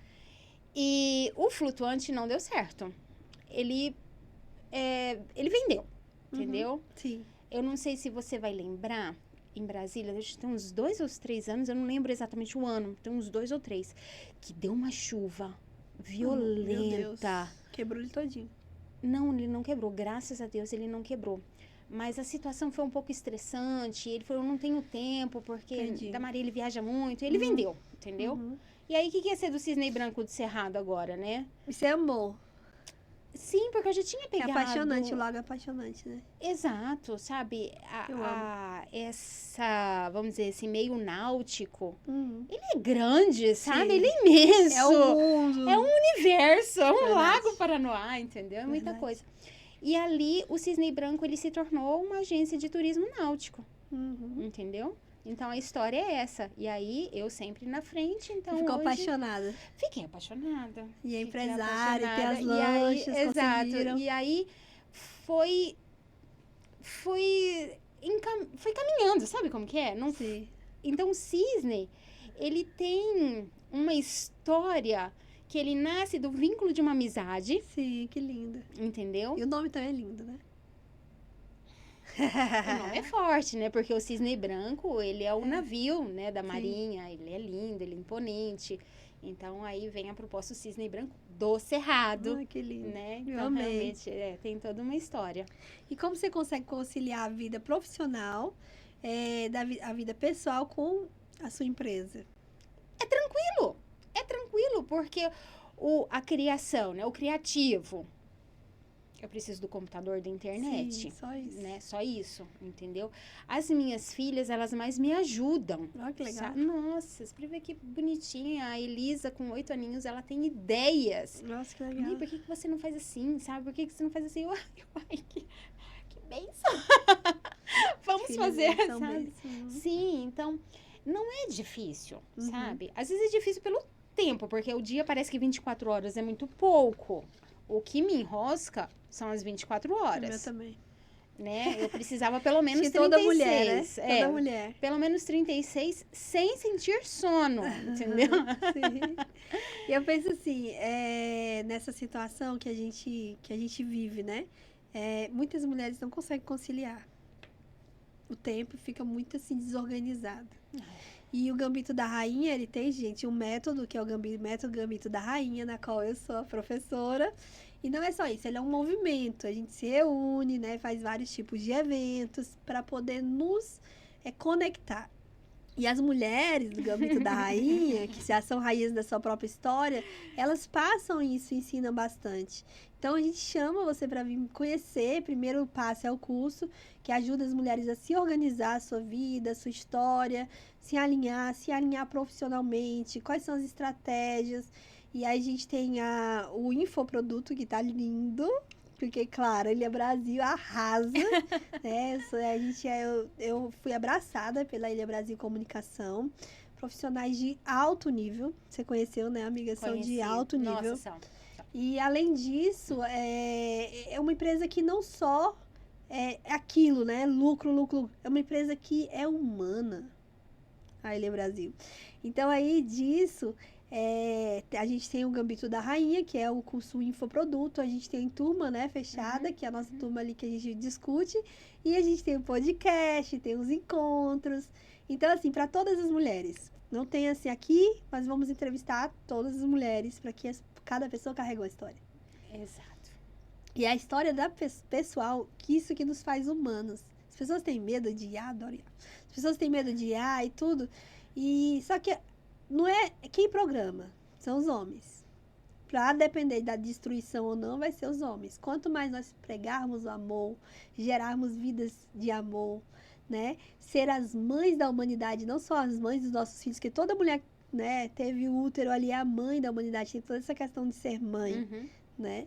E o flutuante não deu certo. Ele vendeu, entendeu? Sim. Eu não sei se você vai lembrar, em Brasília, tem uns 2 ou 3 anos, eu não lembro exatamente o ano, tem uns 2 ou 3, que deu uma chuva Meu Deus. violenta. Quebrou ele todinho. Não, ele não quebrou, graças a Deus ele não quebrou. Mas a situação foi um pouco estressante, ele falou, eu não tenho tempo, porque Entendi. da Maria ele viaja muito, ele vendeu, entendeu? Uhum. E aí, o que ia ser do Cisne Branco do Cerrado agora, né? Isso é amor. Sim, porque eu já tinha É pegado... apaixonante, o lago é apaixonante, né? Exato, sabe? Eu Essa, vamos dizer, esse meio náutico, Uhum. ele é grande, sabe? Sim. Ele é imenso. É o mundo. É um universo, é um Verdade. lago Paranoá, entendeu? É muita Verdade. coisa. E ali, o Cisne Branco, ele se tornou uma agência de turismo náutico, entendeu? Então, a história é essa. E aí, eu sempre na frente, então Ficou hoje... apaixonada. Fiquei apaixonada. E é Fiquei empresária, tem as apaixonada. E aí, lanchas, exato. conseguiram. E aí, foi caminhando, sabe como que é? Não, Sim. então, o Cisne, ele tem uma história que ele nasce do vínculo de uma amizade, Sim, que lindo. entendeu? E o nome também é lindo, né? O nome é forte, né? Porque o Cisne Branco, ele é o navio, né, da Marinha. Ele é lindo, ele é imponente. Então, aí vem a proposta do Cisne Branco do Cerrado. Ai, que lindo. Né? Eu Então, amei. realmente, tem toda uma história. E como você consegue conciliar a vida profissional, a vida pessoal com a sua empresa? É tranquilo, porque a criação, né? O criativo. Eu preciso do computador, da internet. Sim, só isso. Né? Só isso, entendeu? As minhas filhas, elas mais me ajudam. Olha que legal. Nossa, você vê que bonitinha. A Elisa, com 8 aninhos, ela tem ideias. Nossa, que Mãe, legal. por que você não faz assim, sabe? Por que você não faz assim? Ai, que bênção. Vamos Filhas fazer, são sabe? bênçãos. Sim, então, não é difícil, sabe? Às vezes é difícil pelo tempo, porque o dia parece que 24 horas é muito pouco. O que me enrosca são as 24 horas. Eu também. Né? Eu precisava pelo menos Acho que 36. toda mulher, né? Toda mulher. Pelo menos 36 sem sentir sono, entendeu? Sim. E eu penso assim, nessa situação que a gente vive, né? Muitas mulheres não conseguem conciliar. O tempo fica muito assim desorganizado. E o Gambito da Rainha, ele tem, gente, um método, que é o método Gambito da Rainha, na qual eu sou a professora. E não é só isso, ele é um movimento. A gente se reúne, né, faz vários tipos de eventos para poder nos conectar. E as mulheres do Gambito da Rainha, que já são rainhas da sua própria história, elas passam isso e ensinam bastante. Então, a gente chama você para vir conhecer. Primeiro passo é o curso, que ajuda as mulheres a se organizar a sua vida, a sua história, se alinhar profissionalmente, quais são as estratégias. E aí a gente tem o infoproduto, que tá lindo, porque, claro, ele é Brasil, arrasa, né? Eu fui abraçada pela Ilha Brasil Comunicação, profissionais de alto nível. Você conheceu, né, amiga? São de alto nível. Nossa, são. E, além disso, é uma empresa que não só é aquilo, né? Lucro. É uma empresa que é humana, a Ilha Brasil. Então, aí disso, a gente tem o Gambito da Rainha, que é o curso infoproduto. A gente tem turma, né, fechada, que é a nossa turma ali que a gente discute. E a gente tem o podcast, tem os encontros. Então, assim, para todas as mulheres. Não tem assim aqui, mas vamos entrevistar todas as mulheres para que cada pessoa carregue uma história. Exato. E a história da pessoal, que isso que nos faz humanos. As pessoas têm medo de IA, adoro IA. As pessoas têm medo de IA e tudo. E só que não é quem programa, são os homens. Para depender da destruição ou não, vai ser os homens. Quanto mais nós pregarmos o amor, gerarmos vidas de amor, né? Ser as mães da humanidade, não só as mães dos nossos filhos, que toda mulher, né, teve o útero ali, é a mãe da humanidade, tem toda essa questão de ser mãe, né?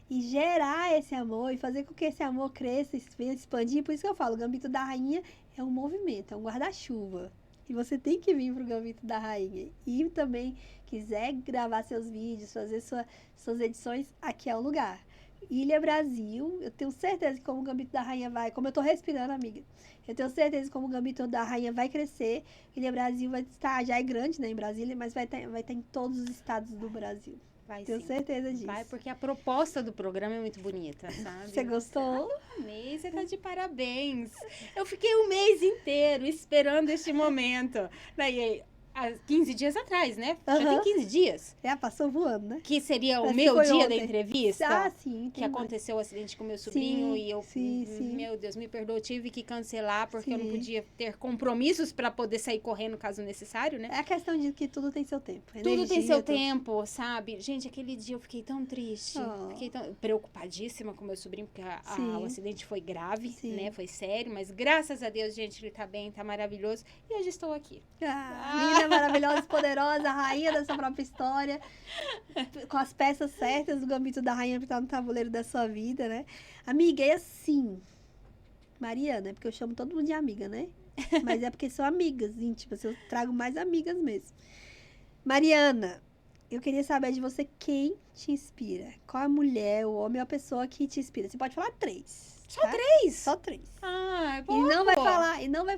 E gerar esse amor e fazer com que esse amor cresça, expandir. Por isso que eu falo, o Gambito da Rainha é um movimento, é um guarda-chuva. E você tem que vir pro Gambito da Rainha. E também quiser gravar seus vídeos, fazer suas edições, aqui é o lugar. Ilha Brasil, eu tenho certeza que como o Gambito da Rainha vai, como eu tô respirando, amiga, eu tenho certeza que como o Gambito da Rainha vai crescer, Ilha Brasil vai estar, já é grande, né, em Brasília, mas vai estar em todos os estados do Brasil. Vai, tenho sim. certeza disso. Vai, porque a proposta do programa é muito bonita, sabe? Você gostou? Amei, você tá de parabéns. Eu fiquei um mês inteiro esperando este momento. Daí, há 15 dias atrás, né? Já tem 15 dias. Passou voando, né? Que seria Parece o meu dia ontem da entrevista. Ah, sim. Que aconteceu o acidente com meu sobrinho e eu, sim. meu Deus, me perdoa, tive que cancelar porque eu não Sim. podia ter compromissos para poder sair correndo caso necessário, né? É a questão de que tudo tem seu tempo. Tudo tem Energia, seu tudo. tempo, sabe? Gente, aquele dia eu fiquei tão triste. Fiquei tão preocupadíssima com meu sobrinho, porque o acidente foi grave, né? Foi sério, mas graças a Deus, gente, ele tá bem, tá maravilhoso. E hoje estou aqui. Menina maravilhosa, poderosa, a rainha da sua própria história, com as peças certas, o gambito da rainha pra estar no tabuleiro da sua vida, né? Amiga, é assim, Mariana, é porque eu chamo todo mundo de amiga, né? Mas é porque são amigas íntimas, eu trago mais amigas mesmo. Mariana, eu queria saber de você quem te inspira. Qual a mulher, o homem ou a pessoa que te inspira? Você pode falar 3. Só 3? Só 3. Ah, é E pouco. não vai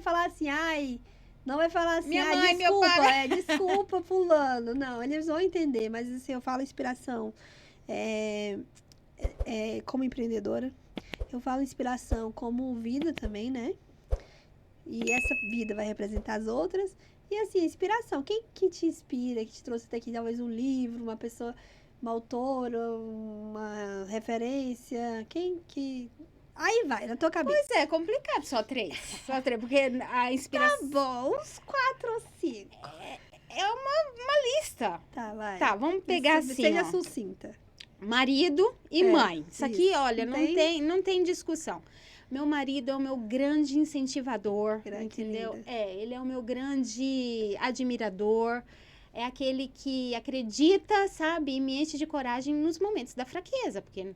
falar assim, ai, não vai falar assim, Minha ai, mãe, meu desculpa, pai. desculpa, fulano. Não, eles vão entender, mas assim, eu falo inspiração como empreendedora. Eu falo inspiração como vida também, né? E essa vida vai representar as outras. E assim, inspiração. Quem que te inspira, que te trouxe até aqui, talvez um livro, uma pessoa, uma autora, uma referência? Quem que... Aí vai, na tua cabeça. Pois é, complicado, só 3. Só 3, porque a inspiração... Tá bom, uns 4 ou 5. É uma lista. Tá, vai. Tá, vamos pegar assim, Seja ó. sucinta. Marido e mãe. Isso aqui, olha, Não não tem discussão. Meu marido é o meu grande incentivador, entendeu? linda. Ele é o meu grande admirador. É aquele que acredita, sabe, e me enche de coragem nos momentos da fraqueza, porque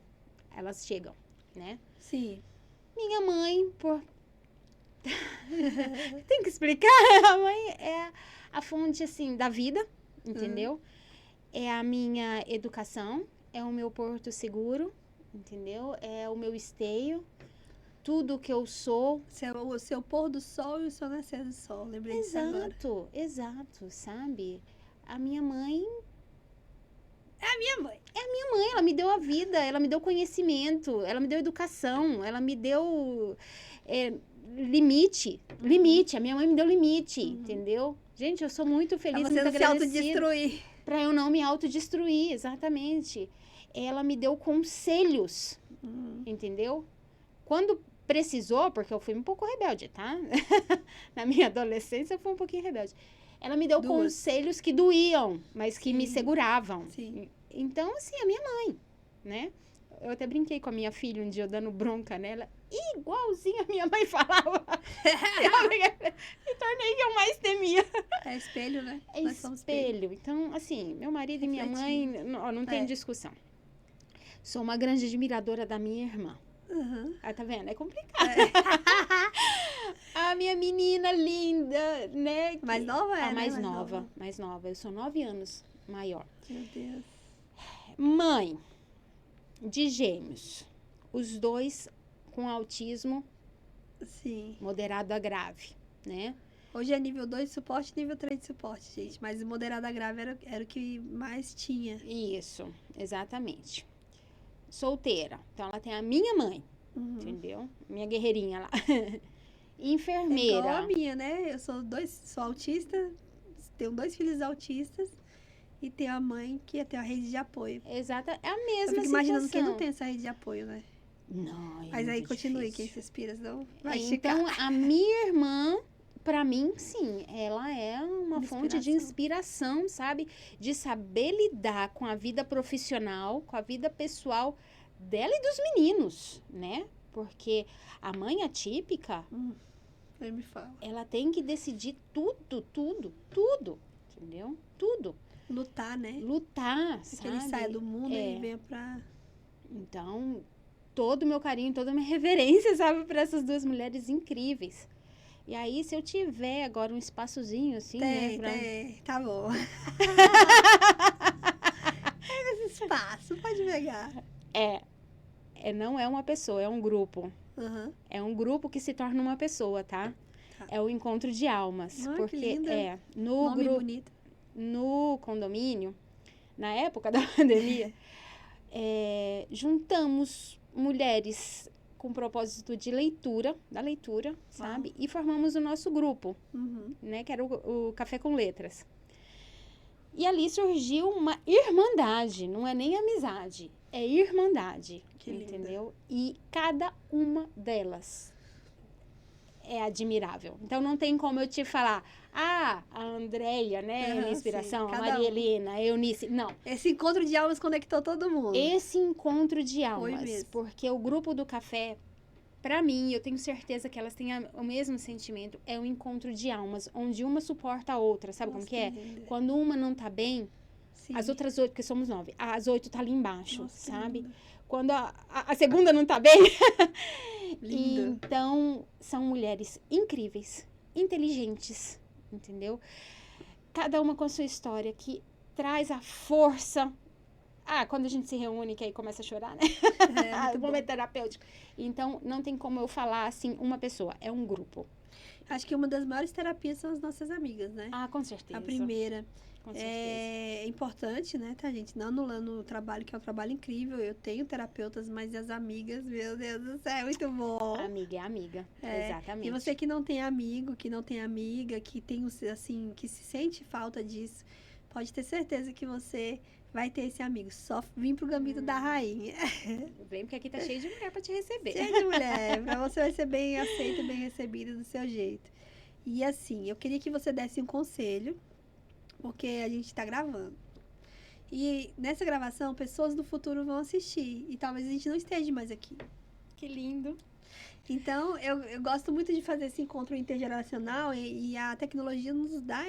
elas chegam, né? Sim. Minha mãe, tem que explicar, a mãe é a fonte, assim, da vida, entendeu? É a minha educação, é o meu porto seguro, entendeu? É o meu esteio, tudo que eu sou. O seu pôr do sol e o seu nascer do sol. Lembrei disso agora. Exato, sabe? A minha mãe, Minha mãe. ela me deu a vida, ela me deu conhecimento, ela me deu educação, ela me deu limite. A minha mãe me deu limite, entendeu? Gente, eu sou muito feliz, Pra você muito não se agradecida. autodestruir. Pra eu não me autodestruir, exatamente. Ela me deu conselhos, entendeu? Quando precisou, porque eu fui um pouco rebelde, tá? Na minha adolescência eu fui um pouquinho rebelde. Ela me deu conselhos que doíam, mas que me seguravam. Sim. Então, assim, a minha mãe, né? Eu até brinquei com a minha filha um dia, eu dando bronca nela. Igualzinho a minha mãe falava. Me tornei que eu mais temia. É espelho, né? É Nós somos espelho. Então, assim, meu marido e minha mãe, não tem discussão. Sou uma grande admiradora da minha irmã. Ah, tá vendo? É complicado. A minha menina linda, né? Mais nova A né? mais nova. Eu sou 9 anos maior. Meu Deus. Mãe de gêmeos. Os 2 com autismo Sim. moderado a grave, né? Hoje é nível 2 de suporte e nível 3 de suporte, gente. Mas o moderado a grave era o que mais tinha. Isso, exatamente. Solteira. Então, ela tem a minha mãe, entendeu? Minha guerreirinha lá. Enfermeira. É igual a minha, né? Eu sou autista, tenho 2 filhos autistas e tenho a mãe que tem a rede de apoio. Exato, é a Eu mesma fico imaginando quem situação. não tem essa rede de apoio, né? Não, é Mas aí muito continue, difícil. quem se inspira, senão vai ficar. Então, a minha irmã, pra mim, sim, ela é uma fonte de inspiração, sabe? De saber lidar com a vida profissional, com a vida pessoal dela e dos meninos, né? Porque a mãe atípica, Aí me fala. ela tem que decidir tudo, entendeu? Tudo. Lutar, né? Lutar, Que sabe? ele saia do mundo e venha pra... Então, todo o meu carinho, toda a minha reverência, sabe, para essas 2 mulheres incríveis. E aí, se eu tiver agora um espaçozinho, assim, né? Tem, tá bom. Pega esse espaço, pode pegar. Não é uma pessoa, é um grupo. É um grupo que se torna uma pessoa, tá? É o encontro de almas. Porque que linda. no Nome grupo, bonito. no condomínio, na época da pandemia, juntamos mulheres com propósito de leitura, sabe? E formamos o nosso grupo, né? Que era o Café com Letras. E ali surgiu uma irmandade, não é nem amizade, é irmandade, entendeu? E cada uma delas é admirável. Então, não tem como eu te falar, a Andréia, né, é minha inspiração, a Maria Helena, a Eunice, não. Esse encontro de almas conectou todo mundo. Esse encontro de Foi almas, mesmo. porque o grupo do café Pra mim, eu tenho certeza que elas têm o mesmo sentimento. É um encontro de almas, onde uma suporta a outra. Sabe Nossa, como que é? linda. Quando uma não tá bem, Sim. as outras 8, porque somos 9, as 8 tá ali embaixo, Nossa, que sabe? lindo. Quando a segunda não tá bem. Lindo. Então, são mulheres incríveis, inteligentes, entendeu? Cada uma com a sua história, que traz a força. Quando a gente se reúne, que aí começa a chorar, né? É, muito O bom. momento terapêutico. Então, não tem como eu falar assim, uma pessoa, é um grupo. Acho que uma das maiores terapias são as nossas amigas, né? Com certeza. A primeira. Com certeza. É importante, né, tá, gente? Não anulando o trabalho, que é um trabalho incrível. Eu tenho terapeutas, mas as amigas, meu Deus do céu, é muito bom. Amiga é amiga. Exatamente. E você que não tem amigo, que não tem amiga, que tem, assim, que se sente falta disso, pode ter certeza que você vai ter esse amigo. Só vim pro Gambito da Rainha. Vem, porque aqui tá cheio de mulher pra te receber. Cheio de mulher. Pra você vai ser bem aceito, bem recebido do seu jeito. E assim, eu queria que você desse um conselho, porque a gente tá gravando. E nessa gravação, pessoas do futuro vão assistir. E talvez a gente não esteja mais aqui. Que lindo. Então, eu gosto muito de fazer esse encontro intergeracional e a tecnologia nos dá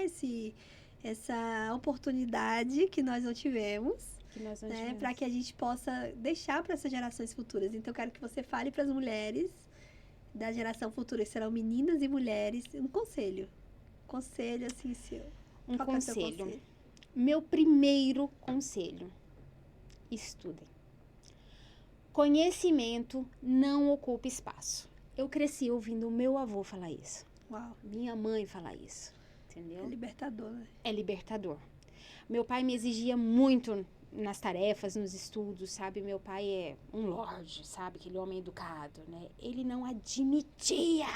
essa oportunidade que nós não tivemos, né, para que a gente possa deixar para essas gerações futuras. Então, eu quero que você fale para as mulheres da geração futura, que serão meninas e mulheres, um conselho. Conselho, assim, seu. Um Qual que é o seu conselho. Meu primeiro conselho: estudem. Conhecimento não ocupa espaço. Eu cresci ouvindo o meu avô falar isso. Uau. Minha mãe falar isso. Entendeu? É libertador, né? É libertador. Meu pai me exigia muito nas tarefas, nos estudos, sabe? Meu pai é um lorde, sabe? Aquele homem educado, né? Ele não admitia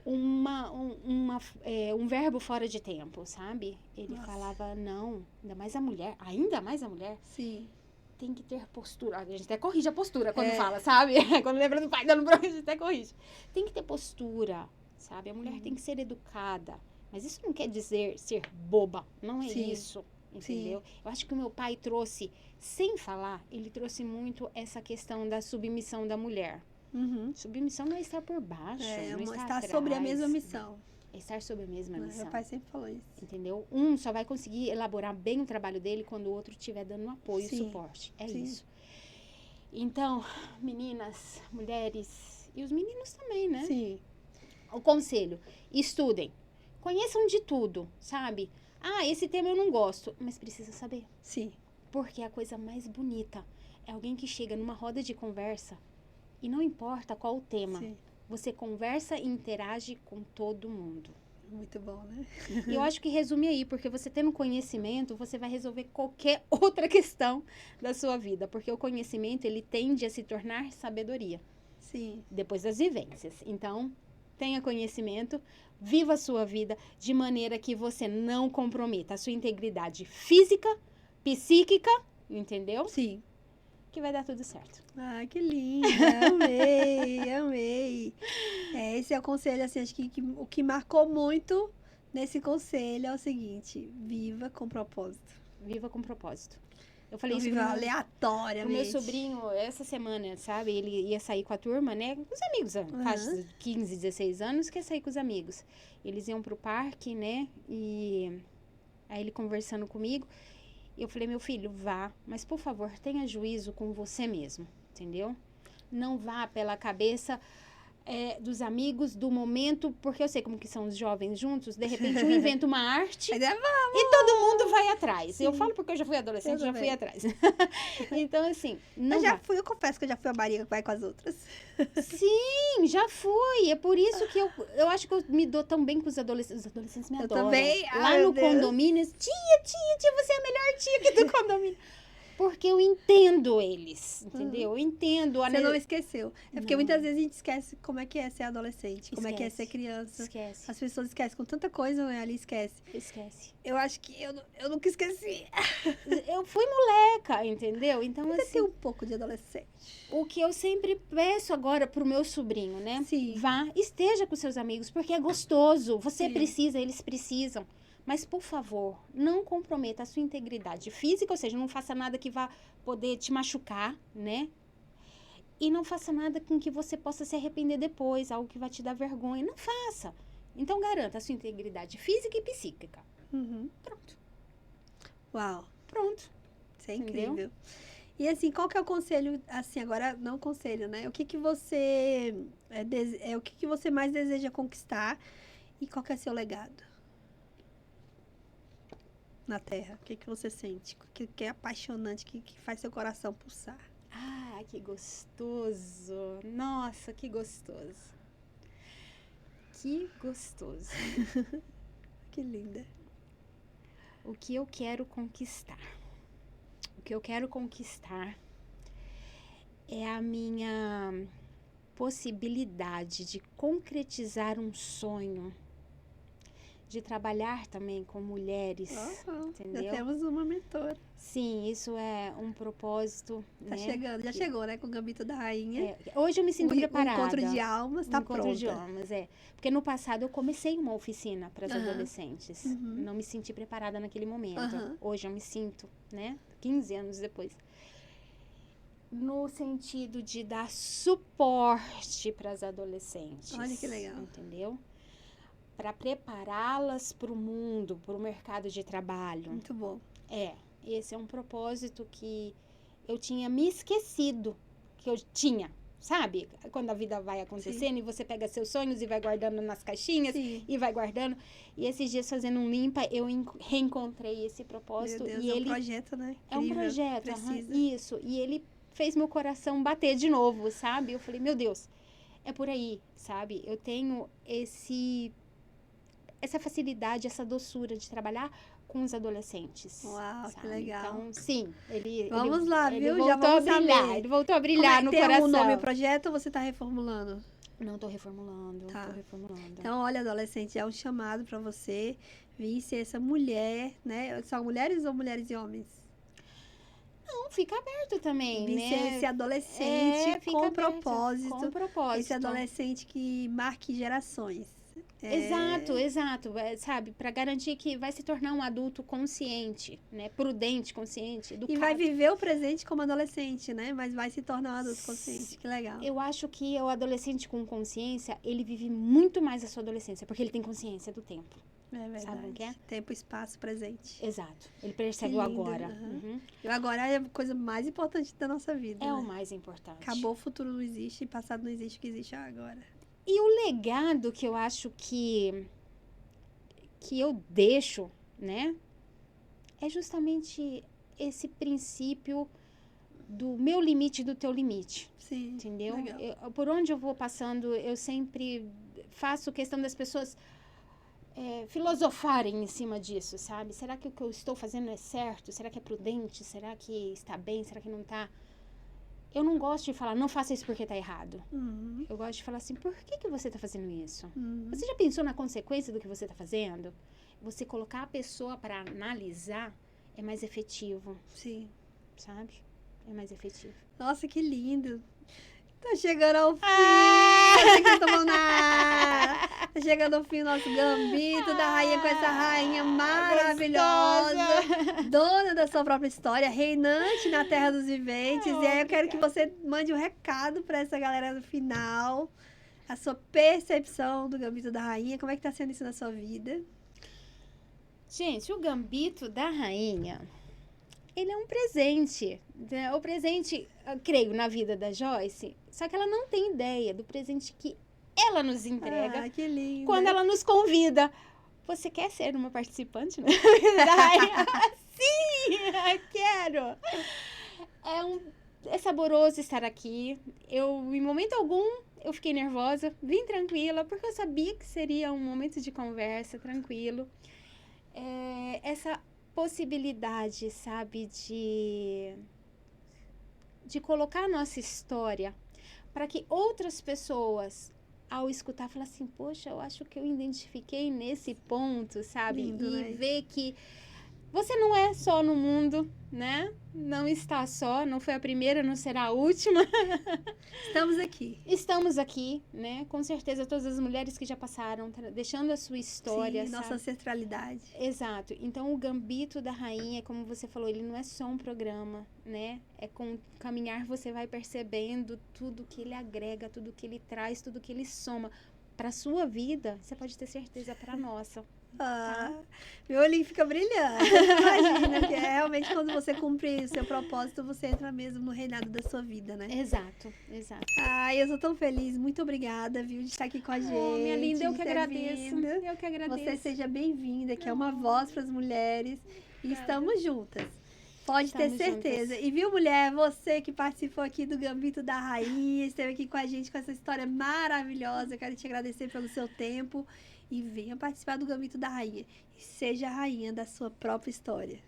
um verbo fora de tempo, sabe? Ele falava, não, ainda mais a mulher, Sim. tem que ter postura. A gente até corrige a postura quando fala, sabe? Quando lembra do pai dando bronca, a gente até corrige. Tem que ter postura, sabe? A mulher tem que ser educada. Mas isso não quer dizer ser boba. Não é isso, entendeu? Eu acho que o meu pai trouxe, sem falar, ele trouxe muito essa questão da submissão da mulher. Uhum. Submissão não é estar por baixo, não é estar atrás, sobre a mesma missão. É estar sobre a mesma missão. Meu pai sempre falou isso. Entendeu? Um só vai conseguir elaborar bem o trabalho dele quando o outro estiver dando apoio e suporte. É isso. Então, meninas, mulheres e os meninos também, né? Sim. O conselho: estudem. Conheçam de tudo, sabe? Esse tema eu não gosto, mas precisa saber. Sim. Porque a coisa mais bonita é alguém que chega numa roda de conversa e não importa qual o tema. Sim. Você conversa e interage com todo mundo. Muito bom, né? E eu acho que resume aí, porque você tendo conhecimento, você vai resolver qualquer outra questão da sua vida. Porque o conhecimento, ele tende a se tornar sabedoria. Sim. Depois das vivências. Então, tenha conhecimento, viva a sua vida de maneira que você não comprometa a sua integridade física, psíquica, entendeu? Sim. Que vai dar tudo certo. Ai, que linda. Amei. Esse é o conselho, assim, acho que o que marcou muito nesse conselho é o seguinte: viva com propósito. Viva com propósito. Eu falei Não isso viva aleatoriamente. O meu sobrinho, essa semana, sabe? Ele ia sair com a turma, né? Com os amigos, faixa de 15, 16 anos, quer sair com os amigos. Eles iam pro parque, né? E aí ele conversando comigo. Eu falei, meu filho, vá, mas por favor, tenha juízo com você mesmo, entendeu? Não vá pela cabeça dos amigos, do momento, porque eu sei como que são os jovens juntos, de repente um inventa uma arte e todo mundo vai atrás. Sim. Eu falo porque eu já fui adolescente, já fui atrás. Então, assim, não eu confesso que eu já fui a Maria que vai com as outras. Sim, já fui. É por isso que eu acho que eu me dou tão bem com os adolescentes. Os adolescentes me adoram. Também. Lá no condomínio, tia, você é a melhor tia aqui do condomínio. Porque eu entendo eles, entendeu? Eu entendo. Você não esqueceu. Porque muitas vezes a gente esquece como é que é ser adolescente, como é que é ser criança. Esquece. As pessoas esquecem com tanta coisa, né? Ali esquece. Esquece. Eu acho que eu nunca esqueci. Eu fui moleca, entendeu? Então, você assim, tem um pouco de adolescente. O que eu sempre peço agora pro meu sobrinho, né? Sim. Vá, esteja com seus amigos, porque é gostoso. Você precisa, eles precisam. Mas, por favor, não comprometa a sua integridade física, ou seja, não faça nada que vá poder te machucar, né? E não faça nada com que você possa se arrepender depois, algo que vai te dar vergonha. Não faça. Então, garanta a sua integridade física e psíquica. Uhum. Pronto. Uau, Pronto. isso é Entendeu? incrível. E assim, qual que é o conselho, assim, agora não conselho, né? O que que você, o que que você mais deseja conquistar e qual que é seu legado na Terra? O que que você sente? O que é apaixonante, que faz seu coração pulsar? Ah, que gostoso. Nossa, que gostoso. Que gostoso. Que linda. O que eu quero conquistar? O que eu quero conquistar é a minha possibilidade de concretizar um sonho, de trabalhar também com mulheres, entendeu? Já temos uma mentora. Sim, isso é um propósito, Tá né? chegando, já chegou, né? Com o Gambito da Rainha. Hoje eu me sinto preparada. O encontro de almas tá pronto. Encontro de almas, Porque no passado eu comecei uma oficina para as adolescentes. Não me senti preparada naquele momento. Hoje eu me sinto, né? 15 anos depois. No sentido de dar suporte para as adolescentes. Olha que legal. Entendeu? Para prepará-las para o mundo, para o mercado de trabalho. Muito bom. Esse é um propósito que eu tinha me esquecido que eu tinha, sabe? Quando a vida vai acontecendo e você pega seus sonhos e vai guardando nas caixinhas e vai guardando. E esses dias fazendo um limpa, eu reencontrei esse propósito. Meu Deus, e é ele um projeto, né? É um projeto, precisa. Isso. E ele fez meu coração bater de novo, sabe? Eu falei, meu Deus, é por aí, sabe? Eu tenho essa facilidade, essa doçura de trabalhar com os adolescentes. Uau, sabe? que legal. Então, sim, Vamos lá, viu? Voltou Já vamos a brilhar, saber. ele voltou a brilhar no tem coração. Tem algum nome o projeto ou você está reformulando? Não, tô reformulando, tô reformulando. Então, olha, adolescente, é um chamado para você vir ser essa mulher, né? São mulheres ou mulheres e homens? Não, fica aberto também, vir né? ser esse adolescente com aberto, propósito. Com propósito. Esse adolescente que marque gerações. Exato, sabe? Para garantir que vai se tornar um adulto consciente, né? Prudente, consciente, educado. E vai viver o presente como adolescente, né? Mas vai se tornar um adulto consciente. Que legal. Eu acho que o adolescente com consciência, ele vive muito mais a sua adolescência, porque ele tem consciência do tempo. É verdade. Sabe o que é? Tempo, espaço, presente. Exato. Ele percebe o agora. E o agora é a coisa mais importante da nossa vida. É o mais importante. Acabou, o futuro não existe, passado não existe, o que existe é o agora. E o legado que eu acho que eu deixo, né? É justamente esse princípio do meu limite e do teu limite. Sim. Entendeu? Legal. Por onde eu vou passando, eu sempre faço questão das pessoas filosofarem em cima disso, sabe? Será que o que eu estou fazendo é certo? Será que é prudente? Será que está bem? Será que não está? Eu não gosto de falar, não faça isso porque está errado. Eu gosto de falar assim, por que você está fazendo isso? Você já pensou na consequência do que você está fazendo? Você colocar a pessoa para analisar é mais efetivo. Sim. Sabe? É mais efetivo. Nossa, que lindo. Tá chegando ao fim. Tá chegando ao fim o nosso Gambito da Rainha com essa rainha maravilhosa. Dona da sua própria história, reinante na Terra dos Viventes. E aí eu quero que você mande um recado pra essa galera no final. A sua percepção do Gambito da Rainha. Como é que tá sendo isso na sua vida? Gente, o Gambito da Rainha, ele é um presente. O presente, eu creio, na vida da Joyce, só que ela não tem ideia do presente que ela nos entrega. Que lindo. Quando ela nos convida. Você quer ser uma participante da vida da Rainha? Sim, quero. É saboroso estar aqui. Em momento algum, eu fiquei nervosa, vim tranquila, porque eu sabia que seria um momento de conversa tranquilo. Essa possibilidade, sabe, de colocar a nossa história para que outras pessoas, ao escutar, falam assim, poxa, eu acho que eu identifiquei nesse ponto, sabe? Lindo, e né? ver que você não é só no mundo, né? Não está só, não foi a primeira, não será a última. Estamos aqui. Estamos aqui, né? Com certeza, todas as mulheres que já passaram, deixando a sua história, Sim, nossa ancestralidade. Exato. Então, o Gambito da Rainha, como você falou, ele não é só um programa, né? É com o caminhar você vai percebendo tudo que ele agrega, tudo que ele traz, tudo que ele soma para sua vida. Você pode ter certeza para nossa. Meu olhinho fica brilhando. Imagina que é realmente quando você cumpre o seu propósito, você entra mesmo no reinado da sua vida, né? Exato, exato. Eu sou tão feliz. Muito obrigada, viu, de estar aqui com a gente. Minha linda, eu que agradeço. Vindo. Eu que agradeço. Você seja bem-vinda, que é uma voz para as mulheres. E estamos juntas. Pode ter certeza. Juntas. E viu, mulher, você que participou aqui do Gambito da Rainha, esteve aqui com a gente com essa história maravilhosa. Eu quero te agradecer pelo seu tempo. E venha participar do Gambito da Rainha. E seja a rainha da sua própria história.